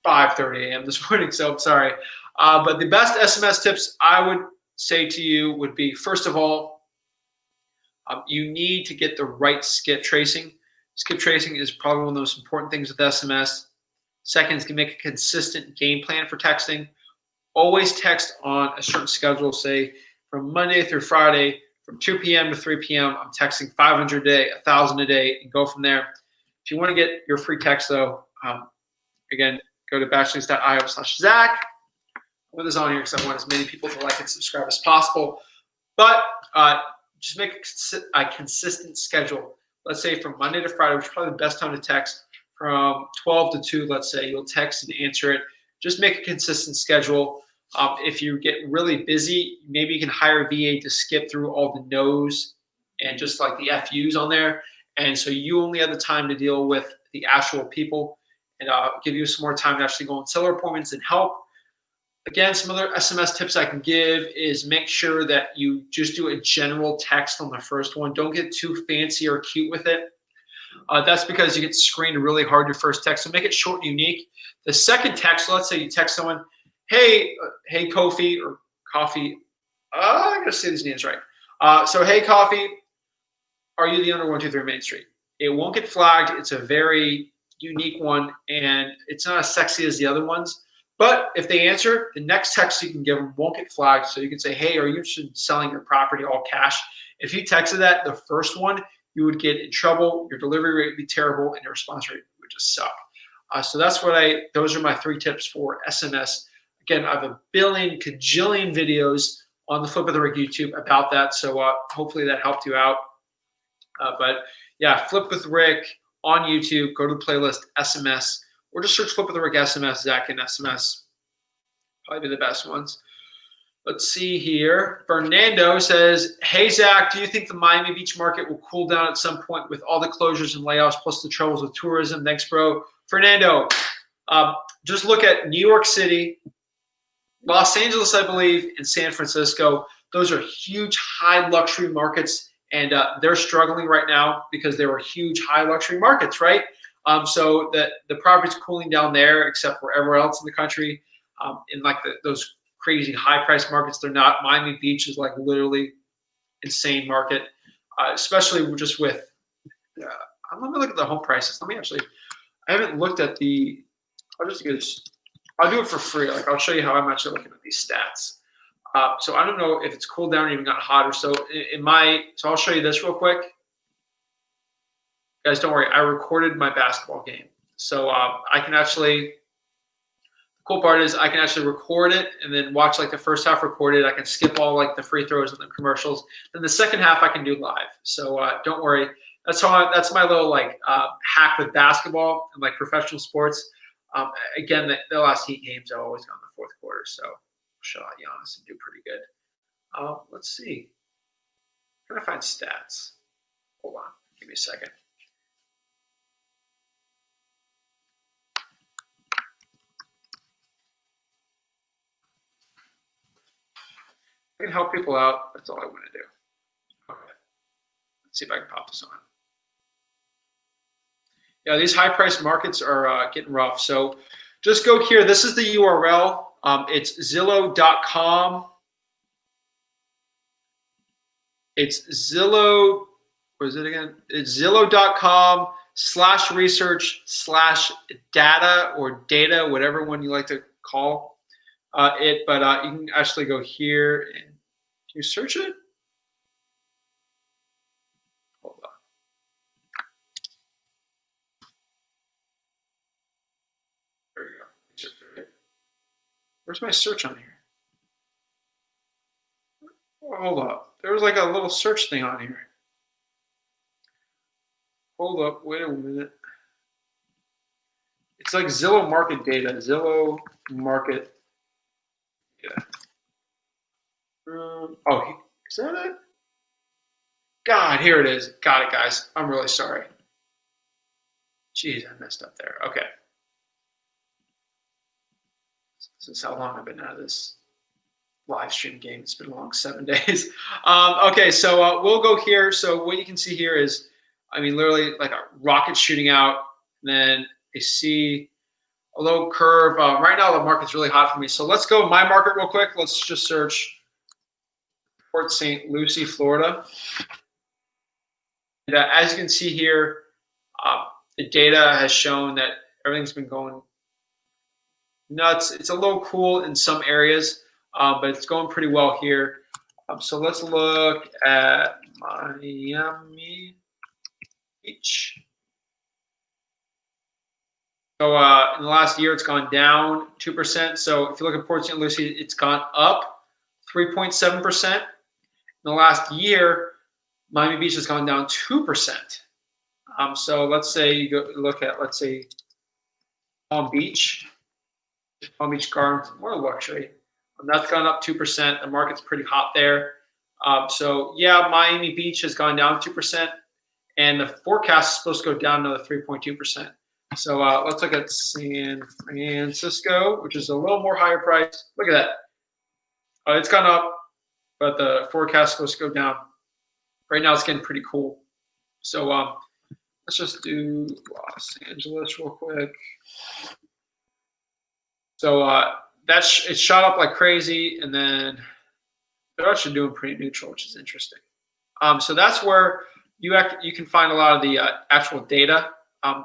5:30 a.m. this morning, so I'm sorry. But the best SMS tips I would say to you would be, first of all, you need to get the right skip tracing. Skip tracing is probably one of the most important things with SMS. Second is to make a consistent game plan for texting. Always text on a certain schedule, say from Monday through Friday, from 2 p.m. to 3 p.m., I'm texting 500 a day, 1,000 a day, and go from there. If you want to get your free text, though, again, go to bachelors.io/Zach. I'll put this on here because I want as many people to like and subscribe as possible. But just make a consistent schedule. Let's say from Monday to Friday, which is probably the best time to text, from 12 to 2, let's say, you'll text and answer it. Just make a consistent schedule. If you get really busy, maybe you can hire a VA to skip through all the no's and just like the FUs on there. And so you only have the time to deal with the actual people and give you some more time to actually go on seller appointments and help. Again, some other SMS tips I can give is make sure that you just do a general text on the first one. Don't get too fancy or cute with it. That's because you get screened really hard your first text. So make it short and unique. The second text, so let's say you text someone, hey Kofi or Coffee. I gotta say these names right. So hey Coffee, are you the owner of 123 Main Street? It won't get flagged. It's a very unique one, and it's not as sexy as the other ones. But if they answer, the next text you can give them won't get flagged. So you can say, hey, are you interested in selling your property all cash? If you texted that, the first one, you would get in trouble. Your delivery rate would be terrible, and your response rate would just suck. So that's what those are my 3 tips for SMS. Again, I have a kajillion videos on the Flip of the Rig YouTube about that. So hopefully that helped you out. But yeah, Flip with Rick on YouTube. Go to the playlist SMS. Or just search Flip of the Rig SMS, Zach Ginn SMS. Probably be the best ones. Let's see here. Fernando says, hey, Zach, do you think the Miami Beach market will cool down at some point with all the closures and layoffs plus the troubles with tourism? Thanks, bro. Fernando, just look at New York City, Los Angeles, I believe, and San Francisco. Those are huge, high luxury markets, and they're struggling right now because they were huge, high luxury markets, right? So the property's cooling down there, except wherever else in the country. In like those crazy high price markets, they're not. Miami Beach is like literally insane market, especially just with. Let me look at the home prices. I haven't looked at the. I'll do it for free. Like I'll show you how I'm actually looking at these stats. So I don't know if it's cooled down or even got hotter. So I'll show you this real quick. Guys, don't worry. I recorded my basketball game. So I can actually, the cool part is I can actually record it and then watch like the first half recorded. I can skip all like the free throws and the commercials. Then the second half I can do live. So don't worry. That's my little like hack with basketball and like professional sports. Again, the last Heat games I've always gone in the fourth quarter. So shut out Giannis and do pretty good. Let's see. I'm trying to find stats. Hold on. Give me a second. I can help people out. That's all I want to do. Okay. Let's see if I can pop this on. Yeah, these high-priced markets are getting rough. So just go here. This is the URL. It's Zillow.com. It's Zillow. What is it again? It's Zillow.com/research/data or data, whatever one you like to call it. But you can actually go here and can you search it? Hold on. There we go. Where's my search on here? Oh, hold up. There was like a little search thing on here. Hold up. Wait a minute. It's like Zillow market data. Zillow market data. Oh, is that it? God, here it is. Got it, guys. I'm really sorry. Jeez, I messed up there. Okay. This is how long I've been out of this live stream game. It's been a long 7 days. Okay, so we'll go here. So what you can see here is, I mean, literally like a rocket shooting out. And then you see a low curve. Right now, the market's really hot for me. So let's go my market real quick. Let's just search Port St. Lucie, Florida. And as you can see here, the data has shown that everything's been going nuts. It's a little cool in some areas, but it's going pretty well here. So let's look at Miami Beach. So in the last year, it's gone down 2%. So if you look at Port St. Lucie, it's gone up 3.7%. In the last year, Miami Beach has gone down 2%. So let's say you go look at, let's say, Palm Beach Gardens, more luxury. That's gone up 2%. The market's pretty hot there. So yeah, Miami Beach has gone down 2%, and the forecast is supposed to go down another 3.2%. So let's look at San Francisco, which is a little more higher price. Look at that. It's gone up, but the forecast is supposed to go down. Right now, it's getting pretty cool. So let's just do Los Angeles real quick. So it shot up like crazy, and then they're actually doing pretty neutral, which is interesting. So that's where you can find a lot of the actual data.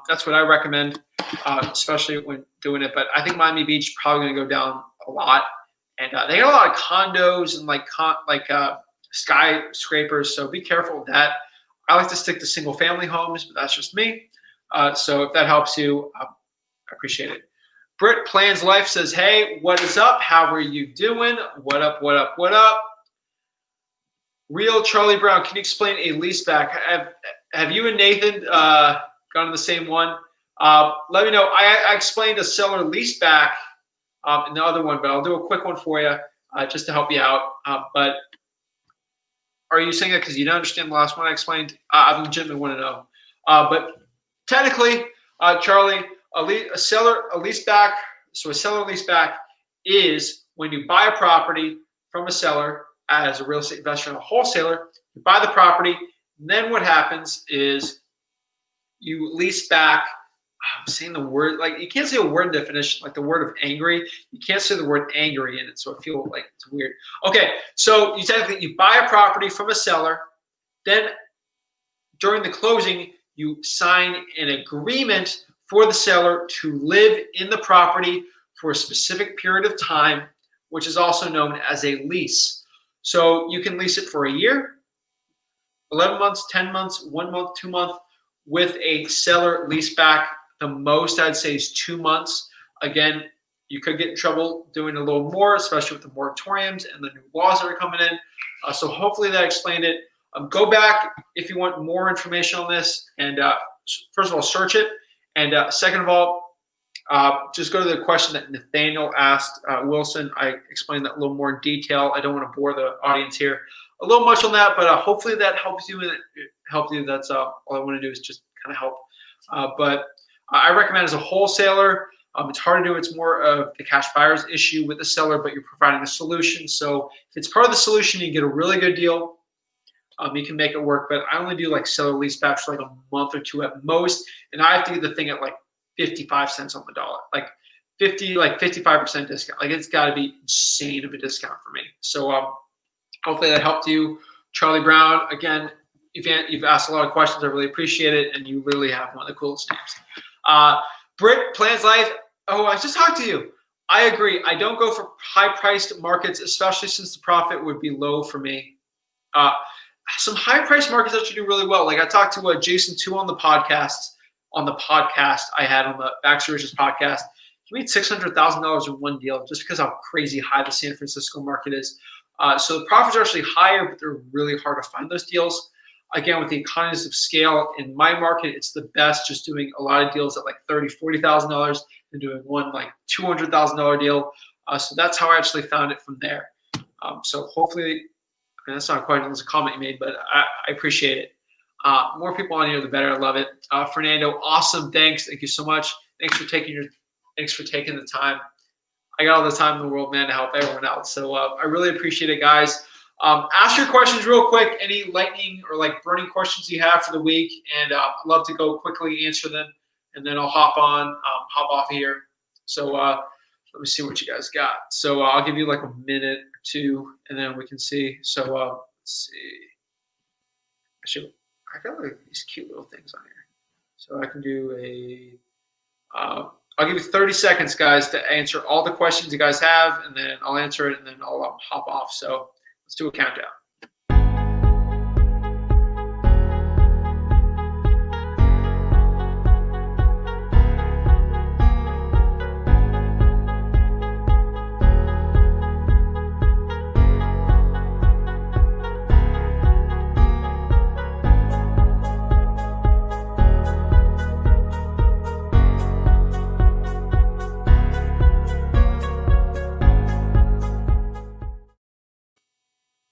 That's what I recommend, especially when doing it. But I think Miami Beach is probably going to go down a lot, and they got a lot of condos and like skyscrapers. So be careful with that. I like to stick to single family homes, but that's just me. So if that helps you, I appreciate it. Britt Plans Life says, hey, what is up? How are you doing? What up, what up, what up? Real Charlie Brown, can you explain a leaseback? Have you and Nathan gone to the same one? Let me know. I explained a seller leaseback in the other one, but I'll do a quick one for you just to help you out. But are you saying that because you don't understand the last one I explained? I legitimately want to know. But technically, Charlie, a seller leaseback is when you buy a property from a seller as a real estate investor and a wholesaler. You buy the property, and then what happens is you lease back. I'm saying the word, like you can't say a word definition, like the word of angry. You can't say the word angry in it, so I feel like it's weird. Okay, so you buy a property from a seller, then during the closing, you sign an agreement for the seller to live in the property for a specific period of time, which is also known as a lease. So you can lease it for a year, 11 months, 10 months, 1 month, 2 months, with a seller lease back. The most I'd say is 2 months. Again, you could get in trouble doing a little more, especially with the moratoriums and the new laws that are coming in. So hopefully that explained it. Go back if you want more information on this. And first of all, search it. And second of all, just go to the question that Nathaniel asked Wilson. I explained that a little more in detail. I don't want to bore the audience here a little much on that, but hopefully that helps you. That's all I want to do is just kind of help. But I recommend as a wholesaler, it's hard to do. It's more of the cash buyer's issue with the seller, but you're providing a solution. So if it's part of the solution, you get a really good deal. You can make it work, but I only do like seller leasebacks for like a month or two at most, and I have to get the thing at like 55 cents on the dollar, like 55% discount. Like it's got to be insane of a discount for me. So hopefully that helped you, Charlie Brown. Again, you've asked a lot of questions. I really appreciate it, and you literally have one of the coolest names. Britt Plans Life. Oh, I just talked to you. I agree. I don't go for high-priced markets, especially since the profit would be low for me. Some high-priced markets actually do really well. Like I talked to Jason too on the podcast. I had on the Backstories podcast. He made $600,000 in one deal just because how crazy high the San Francisco market is. So the profits are actually higher, but they're really hard to find those deals. Again, with the economies of scale in my market, it's the best just doing a lot of deals at like $30,000, $40,000 and doing one like $200,000 deal. So that's how I actually found it from there. So hopefully, and that's not quite a comment you made, but I appreciate it. More people on here, the better. I love it. Fernando, awesome. Thanks. Thank you so much. Thanks for taking the time. I got all the time in the world, man, to help everyone out. So I really appreciate it, guys. Ask your questions real quick. Any lightning or like burning questions you have for the week, and I'd love to go quickly answer them, and then I'll hop off here. So let me see what you guys got. So I'll give you like a minute or two, and then we can see. So let's see. I got like these cute little things on here. So I can do I'll give you 30 seconds, guys, to answer all the questions you guys have, and then I'll answer it, and then I'll hop off. So let's do a countdown.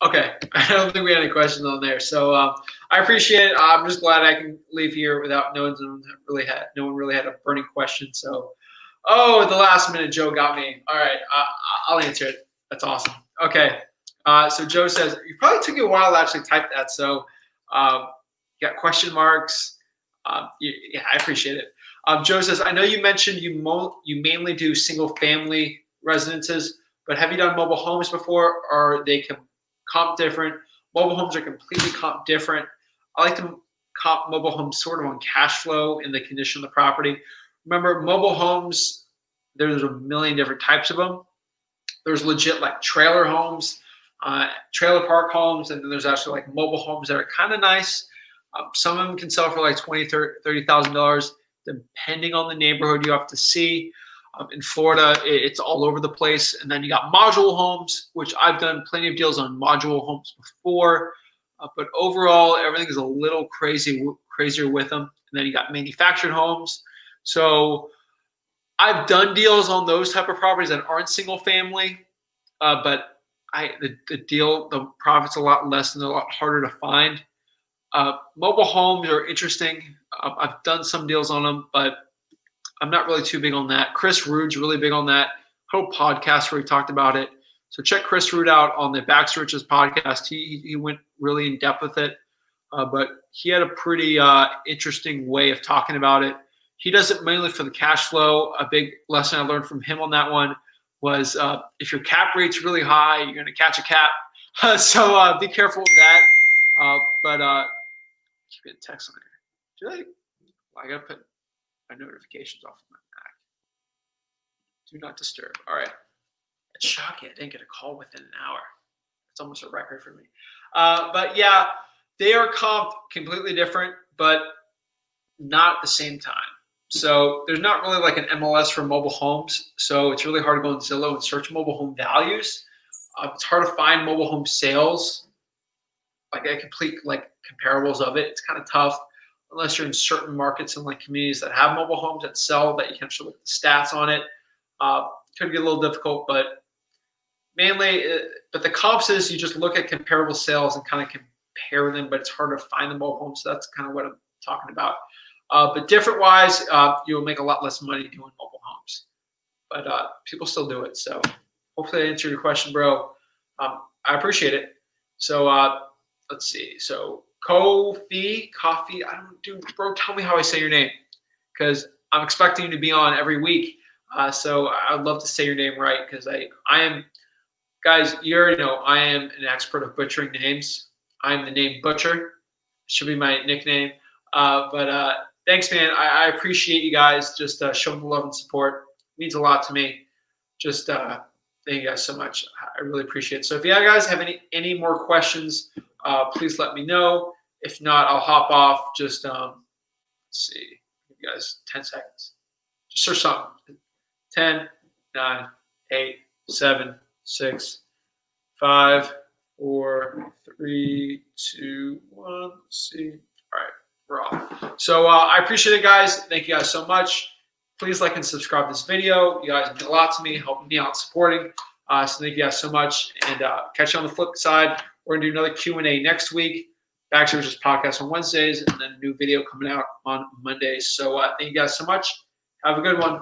Okay, I don't think we had any questions on there. So I appreciate it. I'm just glad I can leave here without no one really had a burning question. So, oh, the last minute Joe got me. All right, I'll answer it. That's awesome. Okay. So Joe says, you probably took you a while to actually type that. So you got question marks. Yeah, I appreciate it. Joe says, I know you mentioned you mainly do single family residences, but have you done mobile homes before? Or are they comp different? Mobile homes are completely comp different. I like to comp mobile homes sort of on cash flow and the condition of the property. Remember, mobile homes, there's a million different types of them. There's legit like trailer homes, trailer park homes, and then there's actually like mobile homes that are kind of nice. Some of them can sell for like $20,000, $30,000, depending on the neighborhood. You have to see. In Florida, it's all over the place. And then you got module homes, which I've done plenty of deals on module homes before. But overall, everything is a little crazier with them. And then you got manufactured homes. So I've done deals on those type of properties that aren't single family, but the profit's a lot less and they're a lot harder to find. Mobile homes are interesting. I've done some deals on them, but I'm not really too big on that. Chris Rude's really big on that. Whole podcast where he talked about it. So check Chris Rude out on the Back Riches podcast. He went really in depth with it, but he had a pretty interesting way of talking about it. He does it mainly for the cash flow. A big lesson I learned from him on that one was if your cap rate's really high, you're going to catch a cap. So be careful with that. But keep getting text on here. I got to put my notifications off of my Mac. Do not disturb. All right. It's shocking. I didn't get a call within an hour. It's almost a record for me. But yeah, they are comped completely different, but not at the same time. So there's not really like an MLS for mobile homes. So it's really hard to go on Zillow and search mobile home values. It's hard to find mobile home sales, like a complete like comparables of it. It's kind of tough unless you're in certain markets and like communities that have mobile homes that sell that you can actually look at the stats on it. Could get a little difficult, but mainly, but the comps is you just look at comparable sales and kind of compare them, but it's hard to find the mobile homes. So that's kind of what I'm talking about. But different wise, you'll make a lot less money doing mobile homes, but people still do it. So hopefully I answered your question, bro. I appreciate it. So let's see. So Coffee, bro, tell me how I say your name because I'm expecting you to be on every week. So I'd love to say your name right because I am, guys, you already know I am an expert of butchering names. I'm the name Butcher. Should be my nickname. But thanks, man. I appreciate you guys just showing the love and support. It means a lot to me. Just thank you guys so much. I really appreciate it. So if you guys have any more questions, please let me know. If not, I'll hop off. Just let's see, give you guys 10 seconds. Just search something. 10, 9, 8, 7, 6, 5, 4, 3, 2, 1. Let's see. All right, we're off. So I appreciate it, guys. Thank you guys so much. Please like and subscribe to this video. You guys mean a lot to me, helping me out, supporting. So thank you guys so much. And catch you on the flip side. We're going to do another Q&A next week. Back to just podcast on Wednesdays, and then a new video coming out on Mondays. So thank you guys so much. Have a good one.